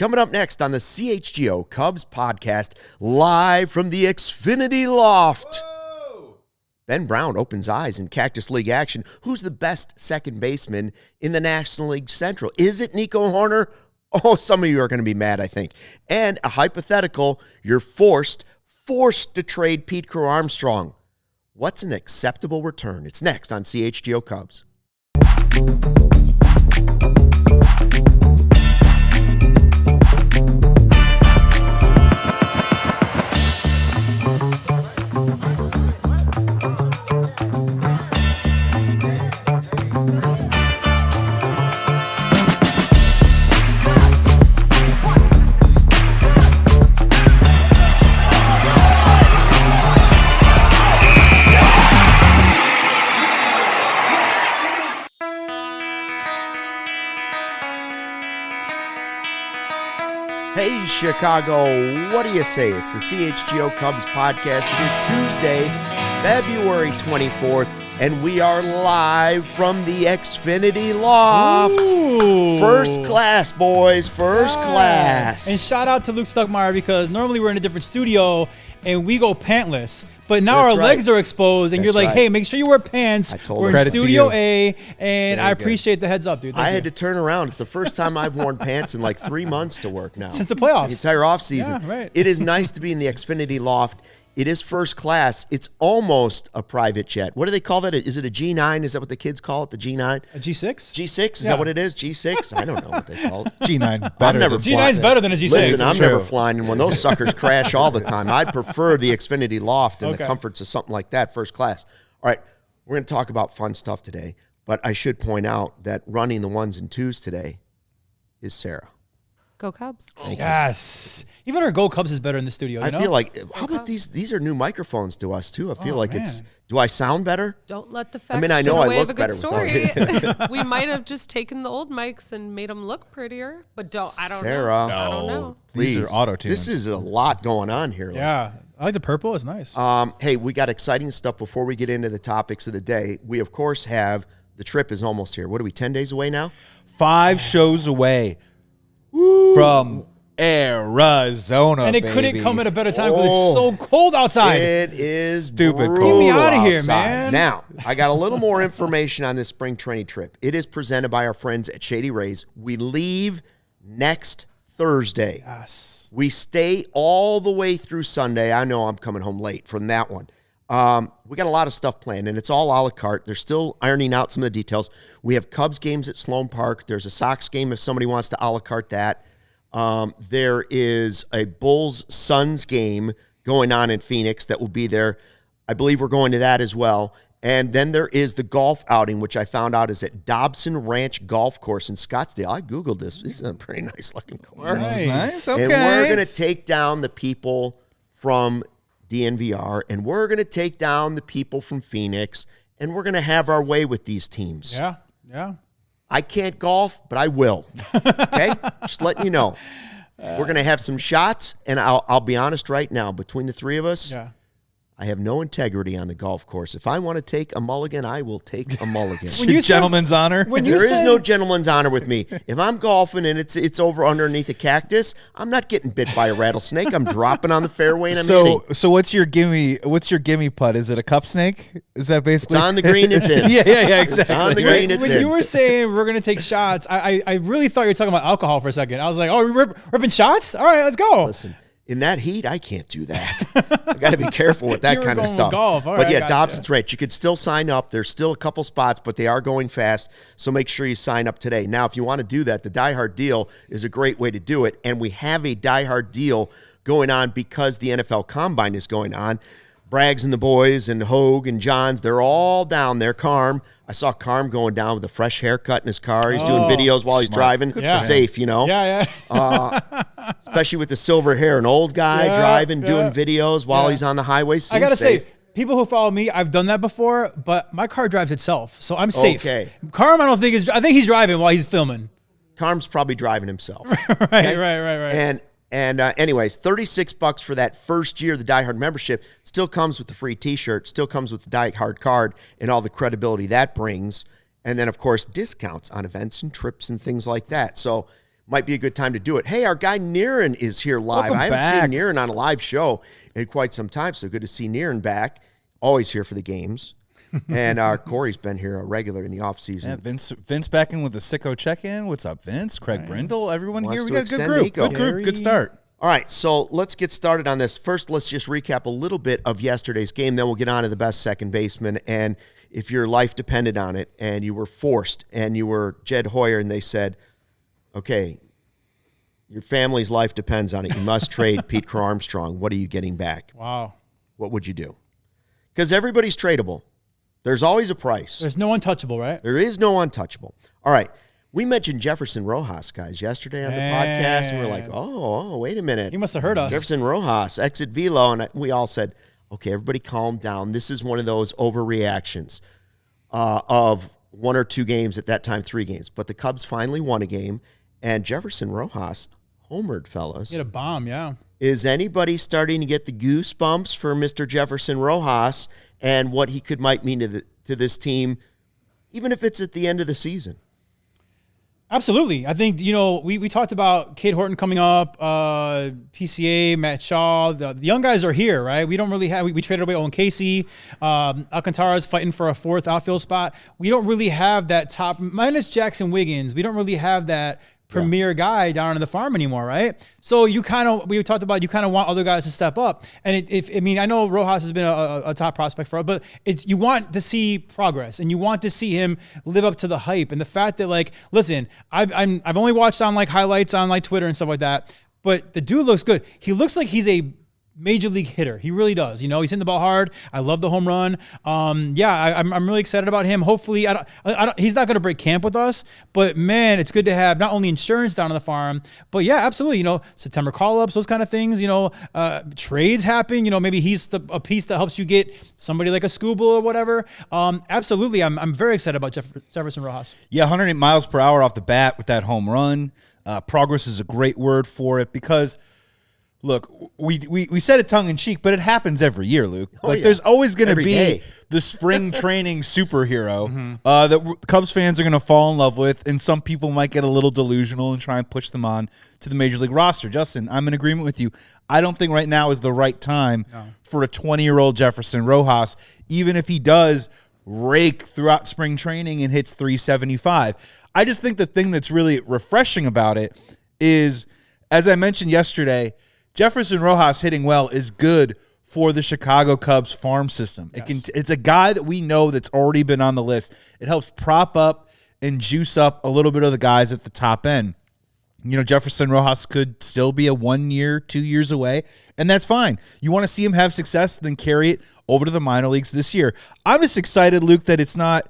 Coming up next on the CHGO Cubs podcast, live from the Xfinity Loft. Whoa! Ben Brown opens eyes in Cactus League action. Who's the best second baseman in the National League Central? Is it Nico Hoerner? Oh, some of you are going to be mad, I think. And a hypothetical, you're forced to trade Pete Crow Armstrong. What's an acceptable return? It's next on CHGO Cubs. Hey, Chicago, what do you say? It's the CHGO Cubs podcast. It is Tuesday, February 24th, and we are live from the Xfinity Loft. Ooh. First class, boys, first class. And shout out to Luke Stuckmeyer, because normally we're in a different studio and we go pantless. But now our legs are exposed, and you're like, hey, make sure you wear pants. We're in Studio A, and I appreciate the heads up, dude. I had to turn around. It's the first time I've worn pants in like 3 months to work now. Since the playoffs. The entire offseason. Yeah, right. It is nice to be in the Xfinity Loft. It is first class. It's almost a private jet. What do they call that? Is it a G9? Is that what the kids call it, the G9? A G6? G6? Is that what it is? G6? I don't know what they call it. G9 better. G9's better than a G6. Listen, I'm never flying in one. Those suckers crash all the time. I'd prefer the Xfinity Loft and the comforts of something like that, first class. All right, we're going to talk about fun stuff today, but I should point out that running the ones and twos today is Sarah. Go Cubs. Yes. Even our Go Cubs is better in the studio. I feel like, how about these are new microphones to us too. I feel like it's, do I sound better? Don't let the facts I know I away look of a good better story. We might have just taken the old mics and made them look prettier, but I don't Sarah, know. I don't know. Please. These are auto-tuned. This is a lot going on here. Yeah. I like the purple. It's nice. Hey, we got exciting stuff before we get into the topics of the day. We, of course, have the trip is almost here. What are we, 10 days away now? 5 shows away from Arizona, and it couldn't come at a better time because it's so cold outside. It is stupid cold. Get me out of here, outside. man. Now, I got a little more information on this spring training trip. It is presented by our friends at Shady Rays. We leave next Thursday. Yes. We stay all the way through Sunday. I know I'm coming home late from that one. We got a lot of stuff planned, and it's all a la carte. They're still ironing out some of the details. We have Cubs games at Sloan Park. There's a Sox game if somebody wants to a la carte that. There is a Bulls-Suns game going on in Phoenix that will be there. I believe we're going to that as well. And then there is the golf outing, which I found out is at Dobson Ranch Golf Course in Scottsdale. I Googled this. This is a pretty nice-looking course. Nice. Okay. And we're going to take down the people from DNVR, and we're going to take down the people from Phoenix, and we're going to have our way with these teams. Yeah. Yeah. I can't golf, but I will. Okay? Just letting you know. We're going to have some shots, and I'll be honest right now, between the three of us, I have no integrity on the golf course. If I want to take a mulligan, I will take a mulligan. Gentleman's honor. There is no gentleman's honor with me. If I'm golfing and it's over underneath a cactus, I'm not getting bit by a rattlesnake. I'm dropping on the fairway and I'm hitting. So what's your gimme putt? Is it a cup snake? Is that basically? It's on the green, it's in. yeah, exactly. It's on the green, it's in. When you were saying we're going to take shots, I really thought you were talking about alcohol for a second. I was like, oh, we're ripping shots? All right, let's go. Listen. In that heat, I can't do that. I got to be careful with that kind of stuff. Golf. But yeah, Dobson's Ranch. You could still sign up. There's still a couple spots, but they are going fast. So make sure you sign up today. Now, if you want to do that, the Die Hard deal is a great way to do it. And we have a Die Hard deal going on because the NFL Combine is going on. Braggs and the boys and Hogue and Johns, they're all down there. Carm. I saw Carm going down with a fresh haircut in his car. He's doing videos while he's driving. Safe, you know. Especially with the silver hair. An old guy driving, doing videos while he's on the highway. Seems I got to say, people who follow me, I've done that before, but my car drives itself, so I'm safe. Okay. Carm, I think he's driving while he's filming. Carm's probably driving himself. Right. And anyways, $36 for that first year. The Die Hard membership still comes with the free T-shirt, still comes with the Die Hard card and all the credibility that brings. And then, of course, discounts on events and trips and things like that. So might be a good time to do it. Hey, our guy Niren is here live. Welcome I haven't back. seen Niren on a live show in quite some time, so good to see Niren back. Always here for the games. And Corey's been here a regular in the offseason. Yeah, Vince back in with the sicko check-in. What's up, Vince? Craig Brindle, everyone Wants here. We to got a good extend group. Nico. Good group. Good start. All right, so let's get started on this. First, let's just recap a little bit of yesterday's game. Then we'll get on to the best second baseman. And if your life depended on it and you were forced and you were Jed Hoyer and they said, okay, your family's life depends on it. You must trade Pete Crow Armstrong. What are you getting back? Wow. What would you do? Because everybody's tradable. There's always a price. There's no untouchable, right? There is no untouchable. All right. We mentioned Jefferson Rojas, guys, yesterday on the podcast, and we're like, oh, wait a minute. He must have heard us. Jefferson Rojas, exit velo, and we all said, okay, everybody calm down. This is one of those overreactions of 1 or 2 games, at that time 3 games. But the Cubs finally won a game, and Jefferson Rojas homered, fellas. He had a bomb, yeah. Is anybody starting to get the goosebumps for Mr. Jefferson Rojas and what he might mean to this team, even if it's at the end of the season? Absolutely. I think, we talked about Cade Horton coming up, PCA, Matt Shaw. The young guys are here, right? We don't really have – we traded away Owen Casey. Alcantara's fighting for a 4th outfield spot. We don't really have that top – minus Jackson Wiggins. We don't really have that – premier guy down on the farm anymore, right? So we talked about you kind of want other guys to step up. And I know Rojas has been a top prospect for us, but you want to see progress and you want to see him live up to the hype. And the fact that, like, listen, I've only watched on like highlights on like Twitter and stuff like that, but the dude looks good. He looks like he's a major league hitter. He really does. He's hitting the ball hard. I love the home run. I'm really excited about him. Hopefully, he's not going to break camp with us, but man, it's good to have not only insurance down on the farm, but yeah, absolutely. September call-ups, those kind of things. Trades happen. Maybe he's a piece that helps you get somebody like a Scooble or whatever. Absolutely, I'm very excited about Jefferson Rojas. Yeah, 108 miles per hour off the bat with that home run. Progress is a great word for it because. Look, we said it tongue-in-cheek, but it happens every year, Luke. There's always going to be the spring training superhero that Cubs fans are going to fall in love with, and some people might get a little delusional and try and push them on to the Major League roster. Justin, I'm in agreement with you. I don't think right now is the right time for a 20-year-old Jefferson Rojas, even if he does rake throughout spring training and hits 375. I just think the thing that's really refreshing about it is, as I mentioned yesterday, Jefferson Rojas hitting well is good for the Chicago Cubs farm system. Yes. It's a guy that we know that's already been on the list. It helps prop up and juice up a little bit of the guys at the top end. Jefferson Rojas could still be a 1 year, 2 years away, and that's fine. You want to see him have success, then carry it over to the minor leagues this year. I'm just excited, Luke, that it's not,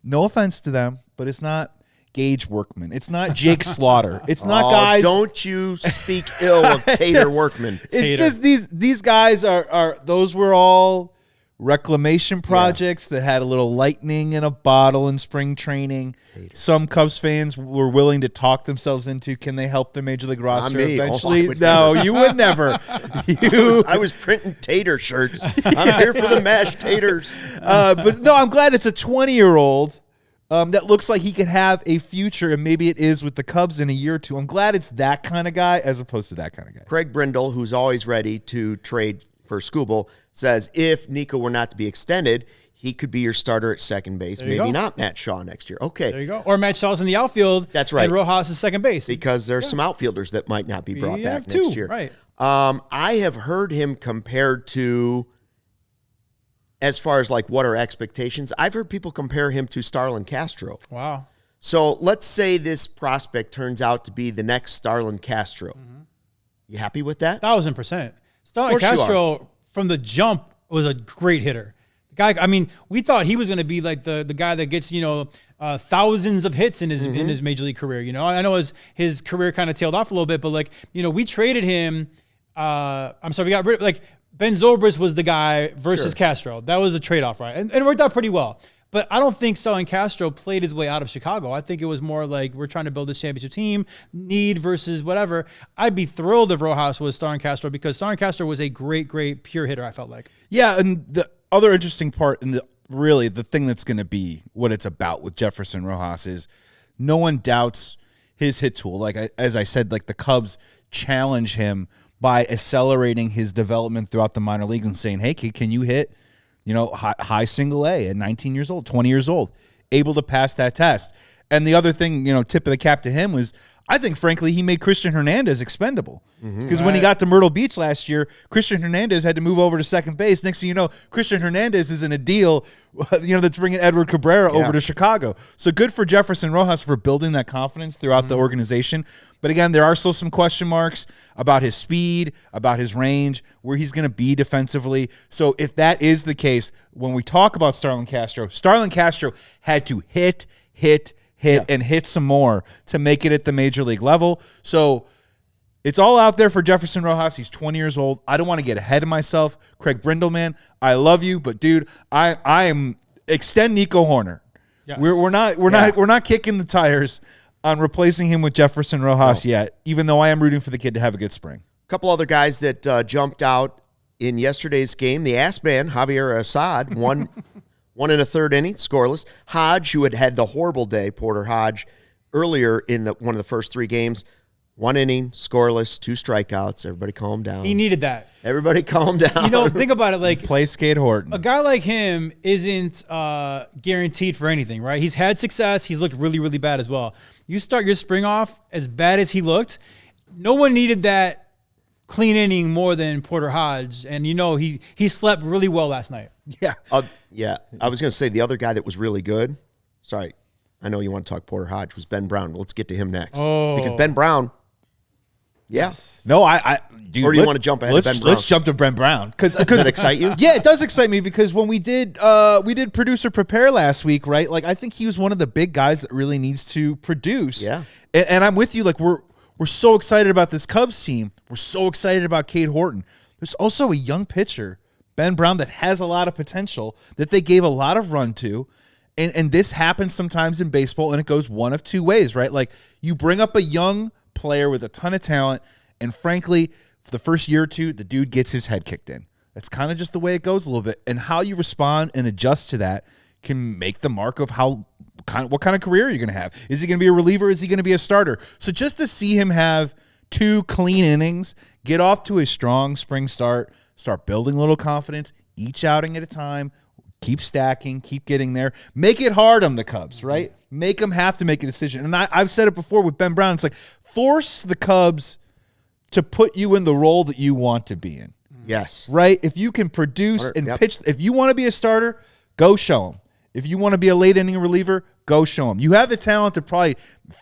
no offense to them, but it's not Gage Workman. It's not Jake Slaughter. It's not guys. Don't you speak ill of Tater Workman. It's just these guys are those were all reclamation projects that had a little lightning in a bottle in spring training. Some Cubs fans were willing to talk themselves into, can they help their Major League roster eventually? No, you would never. I was printing tater shirts. I'm here for the mashed taters. But no, I'm glad it's a 20-year-old that looks like he could have a future, and maybe it is with the Cubs in a year or two. I'm glad it's that kind of guy as opposed to that kind of guy. Craig Brindle, who's always ready to trade for Scooble, says if Nico were not to be extended, he could be your starter at second base. Maybe not Matt Shaw next year. Okay. There you go. Or Matt Shaw's in the outfield. That's right. And Rojas is second base. Because there's some outfielders that might not be brought back next year. Right. I have heard him compared to, as far as like what are expectations, I've heard people compare him to Starlin Castro. Wow. So let's say this prospect turns out to be the next Starlin Castro. Mm-hmm. You happy with that? 1,000%. Starlin Castro, from the jump, was a great hitter. The guy, we thought he was going to be like the guy that gets, thousands of hits in his major league career. I know his career kind of tailed off a little bit, but we traded him. We got rid of Ben Zobrist was the guy versus Castro. That was a trade-off, right? And it worked out pretty well. But I don't think Starlin Castro played his way out of Chicago. I think it was more like we're trying to build this championship team, need versus whatever. I'd be thrilled if Rojas was Starlin Castro because Starlin Castro was a great, great pure hitter, I felt like. Yeah, and the other interesting part, and the thing that's going to be what it's about with Jefferson Rojas is no one doubts his hit tool. Like as I said, like the Cubs challenge him by accelerating his development throughout the minor leagues and saying, hey, kid, can you hit, high single A at 19 years old, 20 years old, able to pass that test. And the other thing, tip of the cap to him was, I think, frankly, he made Christian Hernandez expendable. Because when he got to Myrtle Beach last year, Christian Hernandez had to move over to second base. Next thing you know, Christian Hernandez is in a deal, that's bringing Edward Cabrera over to Chicago. So good for Jefferson Rojas for building that confidence throughout the organization. But again, there are still some question marks about his speed, about his range, where he's going to be defensively. So if that is the case, when we talk about Starlin Castro had to hit, and hit some more to make it at the major league level. So it's all out there for Jefferson Rojas. He's 20 years old. I don't want to get ahead of myself. Craig Brindleman, I love you, but dude, I am extend Nico Hoerner. Yes. We're not kicking the tires on replacing him with Jefferson Rojas yet, even though I am rooting for the kid to have a good spring. A couple other guys that jumped out in yesterday's game. The ass man, Javier Assad, one in a third inning, scoreless. Hodge, who had the horrible day, Porter Hodge, earlier in one of the first three games, 1 inning, scoreless, 2 strikeouts. Everybody calm down. He needed that. Everybody calm down. Think about it. Like, play Skate Horton. A guy like him isn't guaranteed for anything, right? He's had success. He's looked really, really bad as well. You start your spring off as bad as he looked. No one needed that clean inning more than Porter Hodge, and he slept really well last night. Yeah. I was going to say the other guy that was really good. Sorry, I know you want to talk Porter Hodge, was Ben Brown. Let's get to him next. Because Ben Brown. Yes. No, I do. Or do you want to jump ahead? Let's jump to Ben Brown. Does that excite you? Yeah, it does excite me because when we did Producer Prepare last week, right? Like I think he was one of the big guys that really needs to produce. Yeah. And I'm with you. Like we're so excited about this Cubs team. We're so excited about Cade Horton. There's also a young pitcher, Ben Brown, that has a lot of potential that they gave a lot of run to. And this happens sometimes in baseball, and it goes one of two ways, right? Like you bring up a young player with a ton of talent, and frankly, for the first year or two, the dude gets his head kicked in. That's kind of just the way it goes a little bit. And how you respond and adjust to that can make the mark of what kind of career you're going to have. Is he going to be a reliever? Is he going to be a starter? So just to see him have 2 clean innings, get off to a strong spring start building a little confidence, each outing at a time, keep stacking, keep getting there. Make it hard on the Cubs, right? Make them have to make a decision. And I've said it before with Ben Brown. It's like force the Cubs to put you in the role that you want to be in. Yes. Right? If you can produce and pitch, if you want to be a starter, go show them. If you want to be a late inning reliever, go show them. You have the talent to probably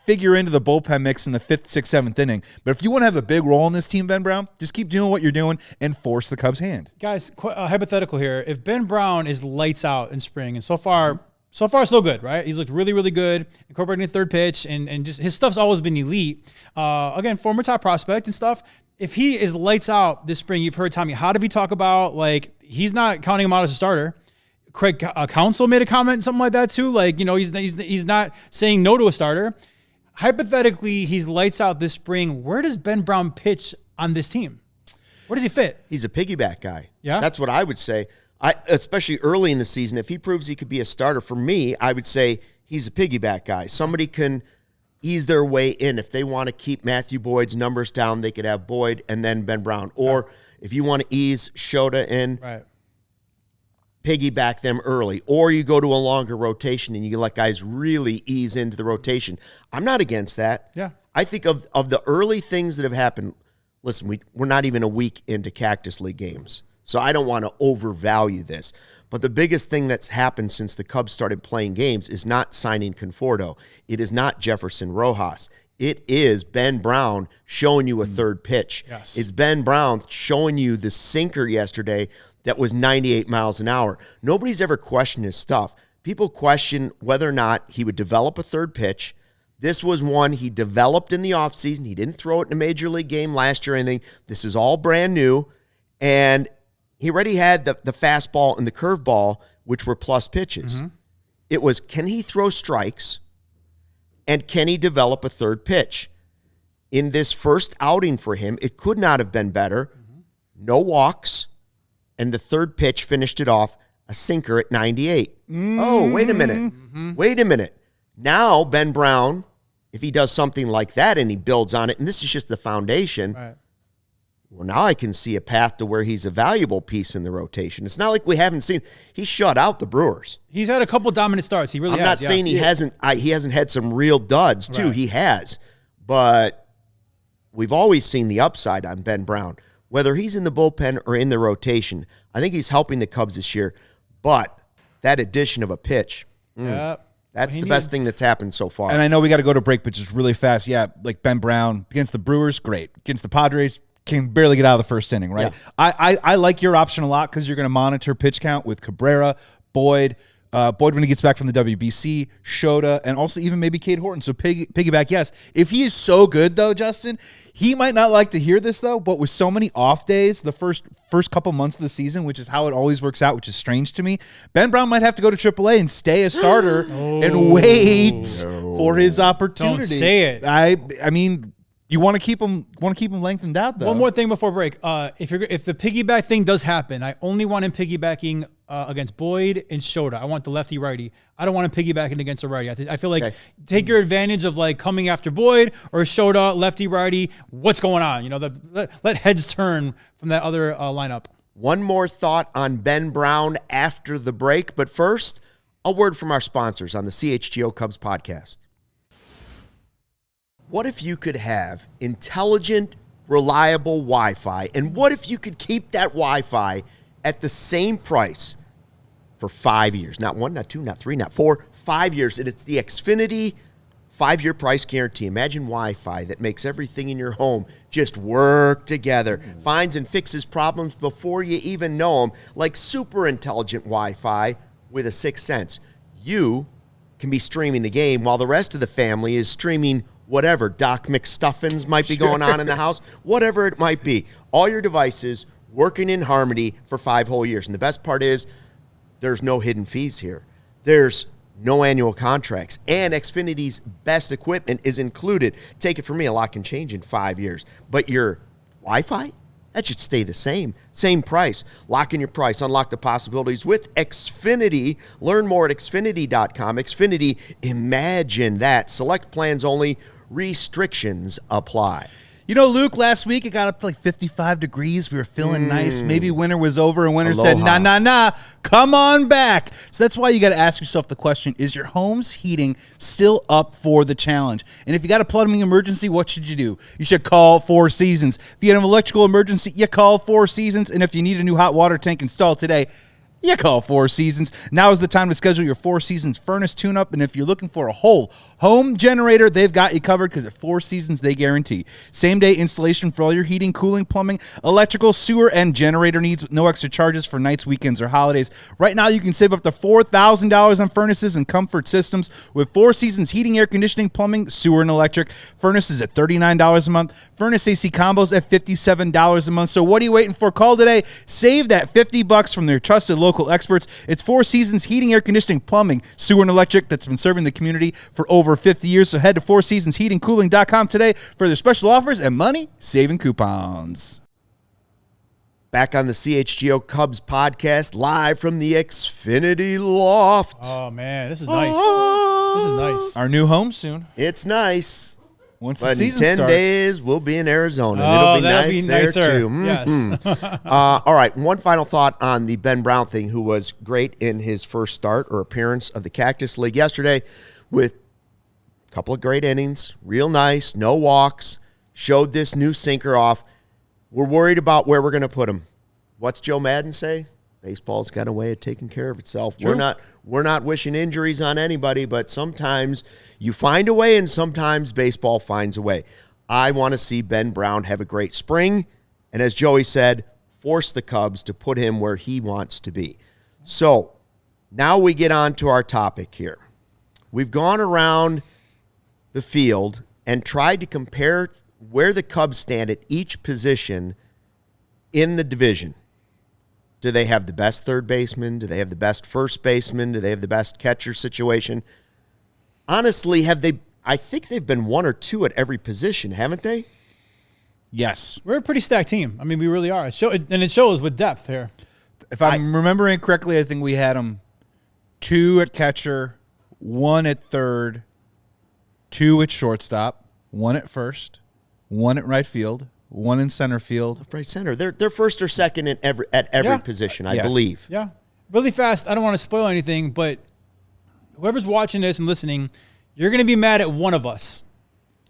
figure into the bullpen mix in the 5th, 6th, 7th inning. But if you want to have a big role in this team, Ben Brown, just keep doing what you're doing and force the Cubs' hand. Guys, hypothetical here. If Ben Brown is lights out in spring, and so far so good, right? He's looked really, really good, incorporating the third pitch, and just his stuff's always been elite. Again, former top prospect and stuff. If he is lights out this spring, you've heard Tommy Hotovy talk about, like, he's not counting him out as a starter. Craig Counsell made a comment, something like that too. Like, he's not saying no to a starter. Hypothetically, he's lights out this spring. Where does Ben Brown pitch on this team? Where does he fit? He's a piggyback guy. Yeah. That's what I would say. Especially early in the season, if he proves he could be a starter, for me, I would say he's a piggyback guy. Somebody can ease their way in. If they want to keep Matthew Boyd's numbers down, they could have Boyd and then Ben Brown. Or if you want to ease Shota in, right, piggyback them early, or you go to a longer rotation and you let guys really ease into the rotation. I'm not against that. Yeah. I think of the early things that have happened. Listen, we're not even a week into Cactus League games, so I don't want to overvalue this. But the biggest thing that's happened since the Cubs started playing games is not signing Conforto. It is not Jefferson Rojas. It is Ben Brown showing you a third pitch. Yes. It's Ben Brown showing you the sinker yesterday that was 98 miles an hour. Nobody's ever questioned his stuff. People question whether or not he would develop a third pitch. This was one he developed in the offseason. He didn't throw it in a major league game last year or anything. This is all brand new. And he already had the fastball and the curveball, which were plus pitches. Mm-hmm. It was, can he throw strikes? And can he develop a third pitch? In this first outing for him, it could not have been better. Mm-hmm. No walks. And the third pitch finished it off, a sinker at 98. Mm-hmm. Oh, wait a minute. Mm-hmm. Wait a minute. Now Ben Brown if he does something like that and he builds on it, and this is just the foundation, Right. well, now I can see a path to where he's a valuable piece in the rotation. It's not like we haven't seen. He shut out the Brewers. He's had a couple dominant starts. He really I'm has. not saying he hasn't. He hasn't had some real duds too. Right. He has, but we've always seen the upside on Ben Brown. Whether he's in the bullpen or in the rotation, I think he's helping the Cubs this year. But that addition of a pitch, that's the best thing that's happened so far. And I know we got to go to break, but just really fast. Yeah, like Ben Brown against the Brewers, great. Against the Padres, can barely get out of the first inning, right? Yeah. I like your option a lot because you're going to monitor pitch count with Cabrera, Boyd when he gets back from the WBC, Shota, and also even maybe Cade Horton. So piggyback, yes. If he is so good, though, Justin, he might not like to hear this, though, but with so many off days the first couple months of the season, which is how it always works out, which is strange to me, Ben Brown might have to go to AAA and stay a starter and wait for his opportunity. Don't say it. I mean, you want to keep him lengthened out, though. One more thing before break. If the piggyback thing does happen, I only want him piggybacking against Boyd and Shota. I want the lefty righty. I don't want him piggybacking against a righty. I feel like take your advantage of like coming after Boyd or Shota, lefty righty. What's going on? Let heads turn from that other lineup. One more thought on Ben Brown after the break, but first, a word from our sponsors on the CHGO Cubs podcast. What if you could have intelligent, reliable Wi-Fi, and what if you could keep that Wi-Fi at the same price for 5 years? Not 1, not 2, not 3, not 4, 5 years. And it's the Xfinity 5-year price guarantee. Imagine Wi-Fi that makes everything in your home just work together, finds and fixes problems before you even know them, like super intelligent Wi-Fi with a sixth sense. You can be streaming the game while the rest of the family is streaming whatever Doc McStuffins might be going on in the house, whatever it might be. All your devices working in harmony for 5 whole years. And the best part is there's no hidden fees here. There's no annual contracts. And Xfinity's best equipment is included. Take it from me, a lot can change in 5 years. But your Wi-Fi, that should stay the same. Same price. Lock in your price. Unlock the possibilities with Xfinity. Learn more at Xfinity.com. Xfinity, imagine that. Select plans only. Restrictions apply. You know, Luke, last week it got up to like 55 degrees. We were feeling nice. Maybe winter was over and winter said, nah, come on back. So that's why you got to ask yourself the question, is your home's heating still up for the challenge? And if you got a plumbing emergency, what should you do? You should call Four Seasons. If you had an electrical emergency, you call Four Seasons. And if you need a new hot water tank installed today, you call Four Seasons. Now is the time to schedule your Four Seasons furnace tune-up. And if you're looking for a whole home generator, they've got you covered because at Four Seasons, they guarantee same-day installation for all your heating, cooling, plumbing, electrical, sewer, and generator needs with no extra charges for nights, weekends, or holidays. Right now, you can save up to $4,000 on furnaces and comfort systems with Four Seasons heating, air conditioning, plumbing, sewer, and electric. Furnaces at $39 a month. Furnace AC combos at $57 a month. So what are you waiting for? Call today. Save that $50 from their trusted local experts. It's Four Seasons heating, air conditioning, plumbing, sewer, and electric that's been serving the community for over 50 years. So head to fourseasonsheatingcooling.com today for their special offers and money-saving coupons. Back on the CHGO Cubs podcast, live from the Xfinity Loft. Oh, man, this is nice. This is nice. Our new home soon. It's nice. Once the But in season 10 starts. days, we'll be in Arizona. And it'll be that'd nice be there, nicer. too. Yes. All right, one final thought on the Ben Brown thing, who was great in his first start or appearance of the Cactus League yesterday with a couple of great innings, real nice, no walks, showed this new sinker off. We're worried about where we're going to put him. What's Joe Madden say? Baseball's got a way of taking care of itself. True. We're not wishing injuries on anybody, but sometimes you find a way and sometimes baseball finds a way. I want to see Ben Brown have a great spring, and as Joey said, force the Cubs to put him where he wants to be. So now we get on to our topic here. We've gone around the field and tried to compare where the Cubs stand at each position in the division. Do they have the best third baseman? Do they have the best first baseman? Do they have the best catcher situation? Honestly, I think they've been 1 or 2 at every position, haven't they? Yes. We're a pretty stacked team. I mean, we really are. It shows with depth here. If I'm remembering correctly, I think we had them 2 at catcher, 1 at third, 2 at shortstop, 1 at first, 1 at right field, 1 in center field. Right center. They're first or second at every position, I believe. Yeah. Really fast. I don't want to spoil anything, but whoever's watching this and listening, you're going to be mad at one of us.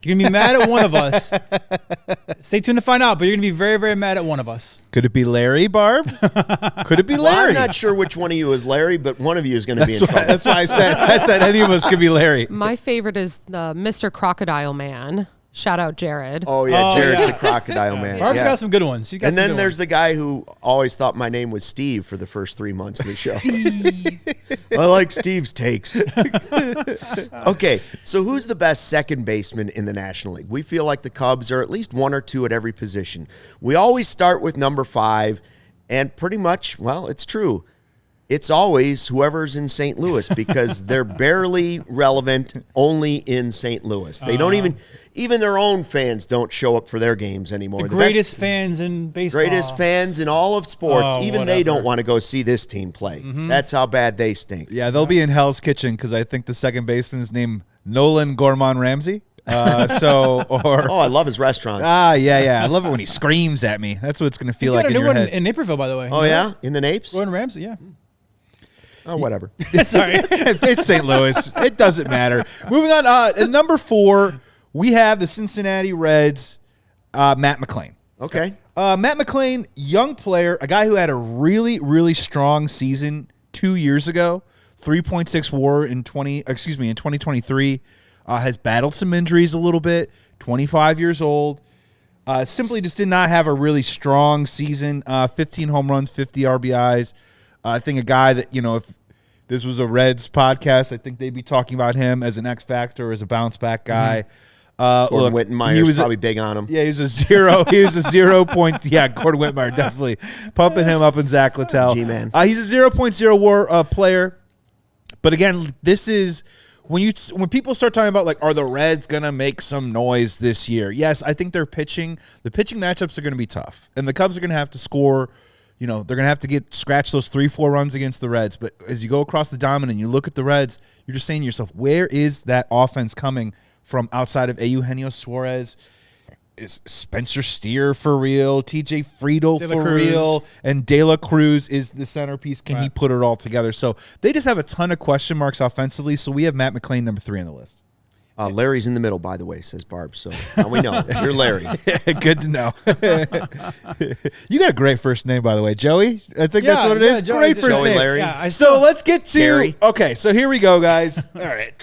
You're going to be mad at one of us. Stay tuned to find out, but you're going to be very, very mad at one of us. Could it be Larry, Barb? Could it be Larry? Well, I'm not sure which one of you is Larry, but one of you is going to be in trouble. That's why I said any of us could be Larry. My favorite is the Mr. Crocodile Man. Shout out Jared. Oh, yeah. Jared's the crocodile man. Barb's got some good ones. And then there's the guy who always thought my name was Steve for the first 3 months of the show. Steve. I like Steve's takes. Okay, so who's the best second baseman in the National League? We feel like the Cubs are at least 1 or 2 at every position. We always start with number 5, and pretty much, well, it's true. It's always whoever's in St. Louis because they're barely relevant only in St. Louis. They don't even their own fans don't show up for their games anymore. The greatest fans in baseball. Greatest fans in all of sports. Even they don't want to go see this team play. That's how bad they stink. Yeah, they'll be in Hell's Kitchen because I think the second baseman is named Nolan Gorman Ramsey. I love his restaurants. Yeah. I love it when he screams at me. That's what it's going to feel like in your head. In Naperville, by the way. Oh, yeah? In the Napes? Gordon Ramsay, yeah. Oh, whatever. Sorry. It's St. Louis. It doesn't matter. Moving on. At number 4, we have the Cincinnati Reds, Matt McClain. Okay. Matt McClain, young player, a guy who had a really, really strong season 2 years ago, 3.6 WAR in 2023. Has battled some injuries a little bit. 25 years old. Simply just did not have a really strong season. 15 home runs, 50 RBIs. I think a guy that, if this was a Reds podcast, I think they'd be talking about him as an X factor, as a bounce back guy. Gordon Wittenmeyer was probably big on him. Yeah, he was a 0 point. Yeah, Gordon Wittenmeyer definitely pumping him up in Zach Littell. G-man. He's a 0.0 WAR player. But again, this is when people start talking about, like, are the Reds going to make some noise this year? Yes, I think the pitching matchups are going to be tough. And the Cubs are going to have to score. They're going to have to scratch those 3-4 runs against the Reds. But as you go across the diamond and you look at the Reds, you're just saying to yourself, where is that offense coming from outside of Eugenio Suarez? Is Spencer Steer for real? TJ Friedel for real? And De La Cruz is the centerpiece. Can he put it all together? So they just have a ton of question marks offensively. So we have Matt McClain number 3 on the list. Larry's in the middle, by the way, says Barb. So now we know. You're Larry. Good to know. You got a great first name, by the way. Joey? I think that's what it is. Great first name. Larry. Yeah, so let's get to Gary. Okay, so here we go, guys. All right.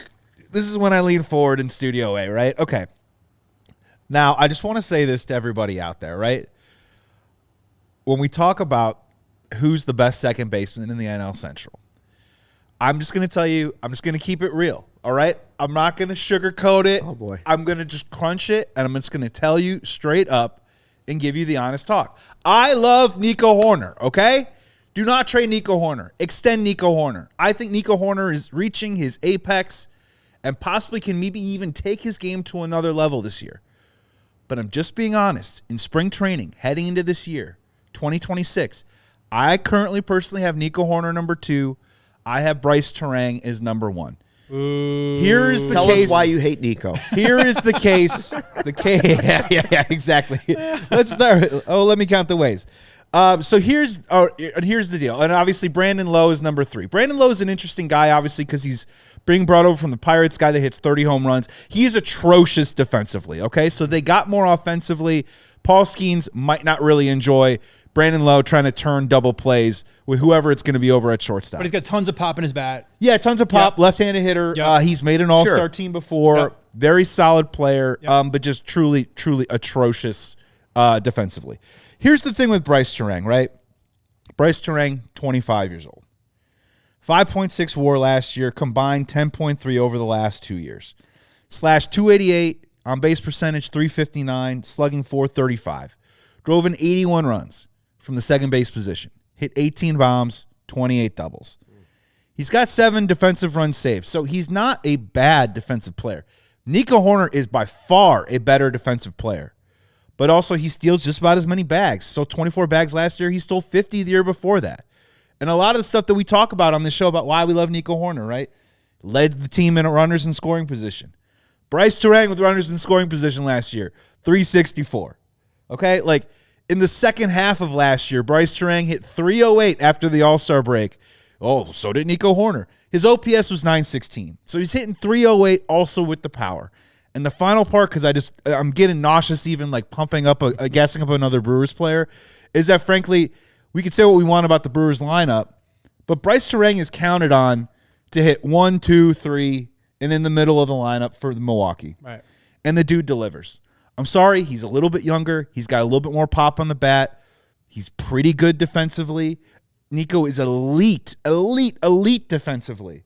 This is when I lean forward in Studio A, right? Okay. Now, I just want to say this to everybody out there, right? When we talk about who's the best second baseman in the NL Central, I'm just going to tell you, I'm just going to keep it real, all right? I'm not going to sugarcoat it. Oh, boy. I'm going to just crunch it, and I'm just going to tell you straight up and give you the honest talk. I love Nico Hoerner, okay? Do not trade Nico Hoerner. Extend Nico Hoerner. I think Nico Hoerner is reaching his apex and possibly can maybe even take his game to another level this year. But I'm just being honest. In spring training, heading into this year, 2026, I currently personally have Nico Hoerner number 2. I have Brice Turang as number 1. Here's the Tell case. us why you hate Nico. Here is the case. Yeah, exactly. Let's start. Let me count the ways. So here's the deal. And obviously, Brandon Lowe is number 3. Brandon Lowe is an interesting guy, obviously, because he's being brought over from the Pirates, guy that hits 30 home runs. He is atrocious defensively, okay? So they got more offensively. Paul Skeens might not really enjoy Brandon Lowe trying to turn double plays with whoever it's going to be over at shortstop. But he's got tons of pop in his bat. Yeah, tons of pop. Yep. Left-handed hitter. Yep. He's made an all-star team before. Yep. Very solid player, but just truly, truly atrocious defensively. Here's the thing with Brice Turang, right? Brice Turang, 25 years old. 5.6 WAR last year, combined 10.3 over the last 2 years. Slash 288, on base percentage 359, slugging 435. Drove in 81 runs from the second base position. Hit 18 bombs, 28 doubles. He's got 7 defensive runs saved, so he's not a bad defensive player. Nico Hoerner is by far a better defensive player, but also he steals just about as many bags. So 24 bags last year, he stole 50 the year before that. And a lot of the stuff that we talk about on this show about why we love Nico Hoerner, right? Led the team in runners in scoring position. Brice Turang with runners in scoring position last year, 364. Okay, like in the second half of last year, Brice Turang hit 308 after the All-Star break. Oh, so did Nico Hoerner. His OPS was 916. So he's hitting 308 also with the power. And the final part, because I'm getting nauseous even like pumping up, gassing up another Brewers player, is that frankly, we could say what we want about the Brewers lineup, but Brice Turang is counted on to hit 1, 2, 3, and in the middle of the lineup for the Milwaukee. Right. And the dude delivers. I'm sorry, he's a little bit younger. He's got a little bit more pop on the bat. He's pretty good defensively. Nico is elite defensively.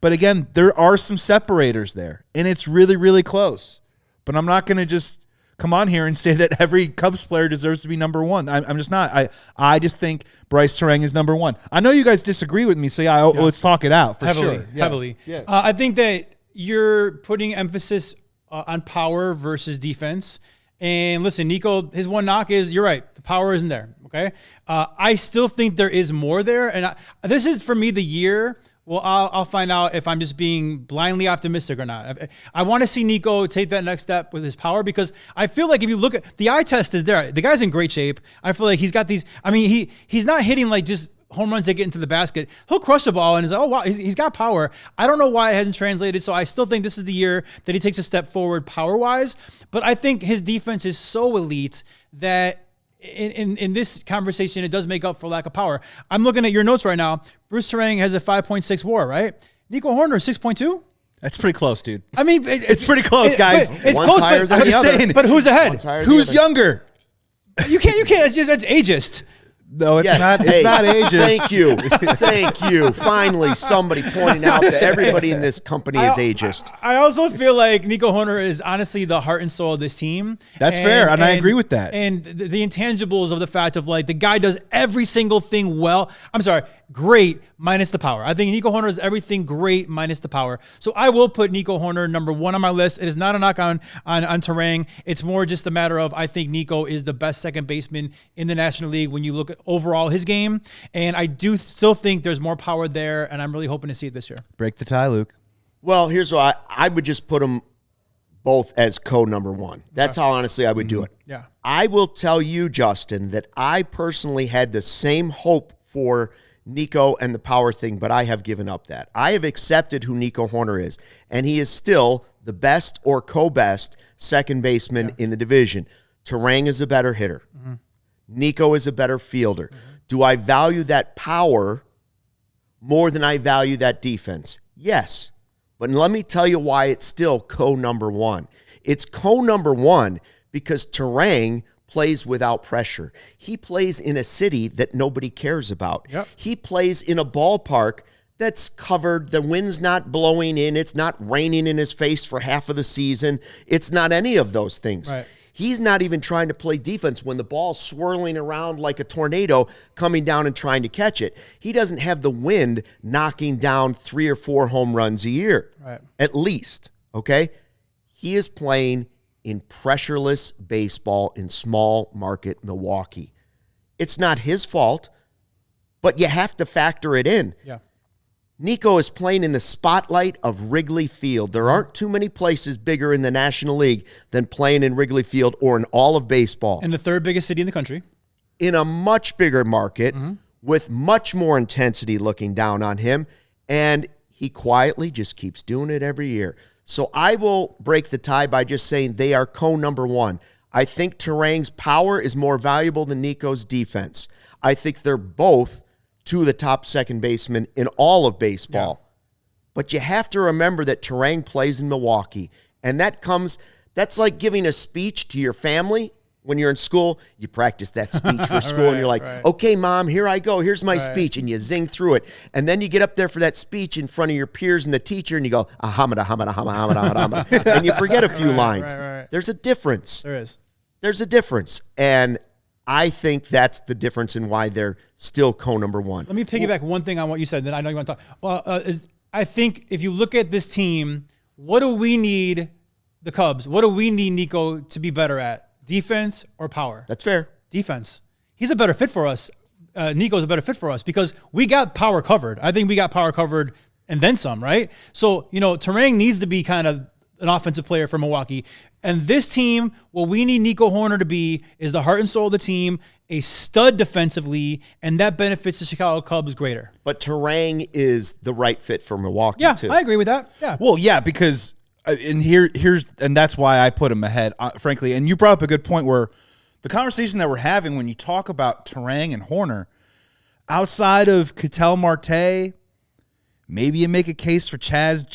But again, there are some separators there, and it's really, really close. But I'm not going to just come on here and say that every Cubs player deserves to be number one. I'm just not. I just think Brice Turang is number one. I know you guys disagree with me, so let's talk it out for sure. Heavily. Yeah. I think that you're putting emphasis on power versus defense. And listen, Nico, his one knock is, you're right, the power isn't there, okay? I still think there is more there. And this is, for me, the year. Well, I'll find out if I'm just being blindly optimistic or not. I want to see Nico take that next step with his power, because I feel like if you look at the eye test is there. The guy's in great shape. I feel like he's got these. I mean, he's not hitting like just home runs that get into the basket. He'll crush the ball and is like, oh wow, he's got power. I don't know why it hasn't translated. So I still think this is the year that he takes a step forward power wise. But I think his defense is so elite that in this conversation, it does make up for lack of power. I'm looking at your notes right now. Brice Turang has a 5.6 WAR, right? Nico Hoerner 6.2. That's pretty close, dude. I mean, it's pretty close, guys. It's One's close, higher than the other. But who's ahead? Who's younger? You can't. That's ageist. No, it's not. It's not ageist. Thank you. Finally, somebody pointing out that everybody in this company is ageist. I also feel like Nico Hoerner is honestly the heart and soul of this team. That's fair, and I agree with that. And the intangibles of the fact of like the guy does every single thing well. I'm sorry, great minus the power. I think Nico Hoerner is everything great minus the power. So I will put Nico Hoerner number one on my list. It is not a knock on Turang. It's more just a matter of I think Nico is the best second baseman in the National League when you look at overall his game. And I do still think there's more power there, and I'm really hoping to see it this year. Break the tie, Luke. Well, here's what I would just put them both as number one. That's how honestly I would do it. Yeah. I will tell you, Justin, that I personally had the same hope for Nico and the power thing, but I have given up that. I have accepted who Nico Hoerner is, and he is still the best or co-best second baseman in the division. Turang is a better hitter. Mm-hmm. Nico is a better fielder. Mm-hmm. Do I value that power more than I value that defense? Yes. But let me tell you why it's still number one. It's number one because Turang plays without pressure. He plays in a city that nobody cares about. Yep. He plays in a ballpark that's covered. The wind's not blowing in. It's not raining in his face for half of the season. It's not any of those things. Right. He's not even trying to play defense when the ball's swirling around like a tornado coming down and trying to catch it. He doesn't have the wind knocking down 3 or 4 home runs a year, right, at least, okay? He is playing in pressureless baseball in small market Milwaukee. It's not his fault, but you have to factor it in. Yeah. Nico is playing in the spotlight of Wrigley Field. There aren't too many places bigger in the National League than playing in Wrigley Field or in all of baseball. And the third biggest city in the country. In a much bigger market with much more intensity looking down on him, and he quietly just keeps doing it every year. So I will break the tie by just saying they are number one. I think Turang's power is more valuable than Nico's defense. I think they're both two of the top second basemen in all of baseball. Yeah. But you have to remember that Turang plays in Milwaukee, and that's like giving a speech to your family. When you're in school, you practice that speech for school, and you're like, okay, Mom, here I go. Here's my speech, and you zing through it. And then you get up there for that speech in front of your peers and the teacher, and you go, ahamada, hamada, hamada, hamada, hamada, and you forget a few lines. There's a difference. There is. There's a difference, and I think that's the difference in why they're still number one. Let me piggyback one thing on what you said, then I know you want to talk. Well, I think if you look at this team, what do we need the Cubs? What do we need Nico to be better at? Defense or power? That's fair. Defense. He's a better fit for us. Nico's a better fit for us because we got power covered. I think we got power covered and then some, right? So, Turang needs to be kind of an offensive player for Milwaukee. And this team, what we need Nico Hoerner to be is the heart and soul of the team, a stud defensively, and that benefits the Chicago Cubs greater. But Turang is the right fit for Milwaukee, too. Yeah, I agree with that. Yeah. Well, yeah, because here's that's why I put him ahead, frankly. And you brought up a good point where the conversation that we're having when you talk about Turang and Hoerner, outside of Ketel Marte, maybe you make a case for Jazz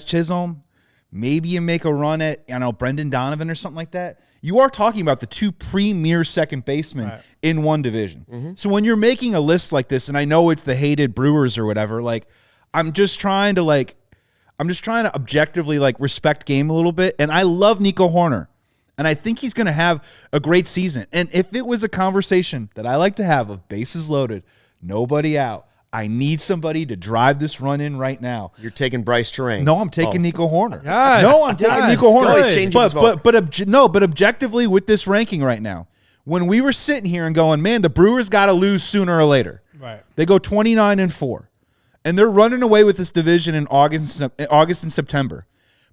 Chisholm. Maybe you make a run at, Brendan Donovan or something like that. You are talking about the two premier second basemen in one division. Mm-hmm. So when you're making a list like this, and I know it's the hated Brewers or whatever, I'm just trying to objectively respect game a little bit. And I love Nico Hoerner. And I think he's going to have a great season. And if it was a conversation that I like to have of bases loaded, nobody out, I need somebody to drive this run in right now. You're taking Brice Turang. No, I'm taking Nico Hoerner. Yes, no, I'm taking Nico Hoerner. But objectively with this ranking right now, when we were sitting here and going, man, the Brewers got to lose sooner or later. Right. They go 29-4, and they're running away with this division in August and September.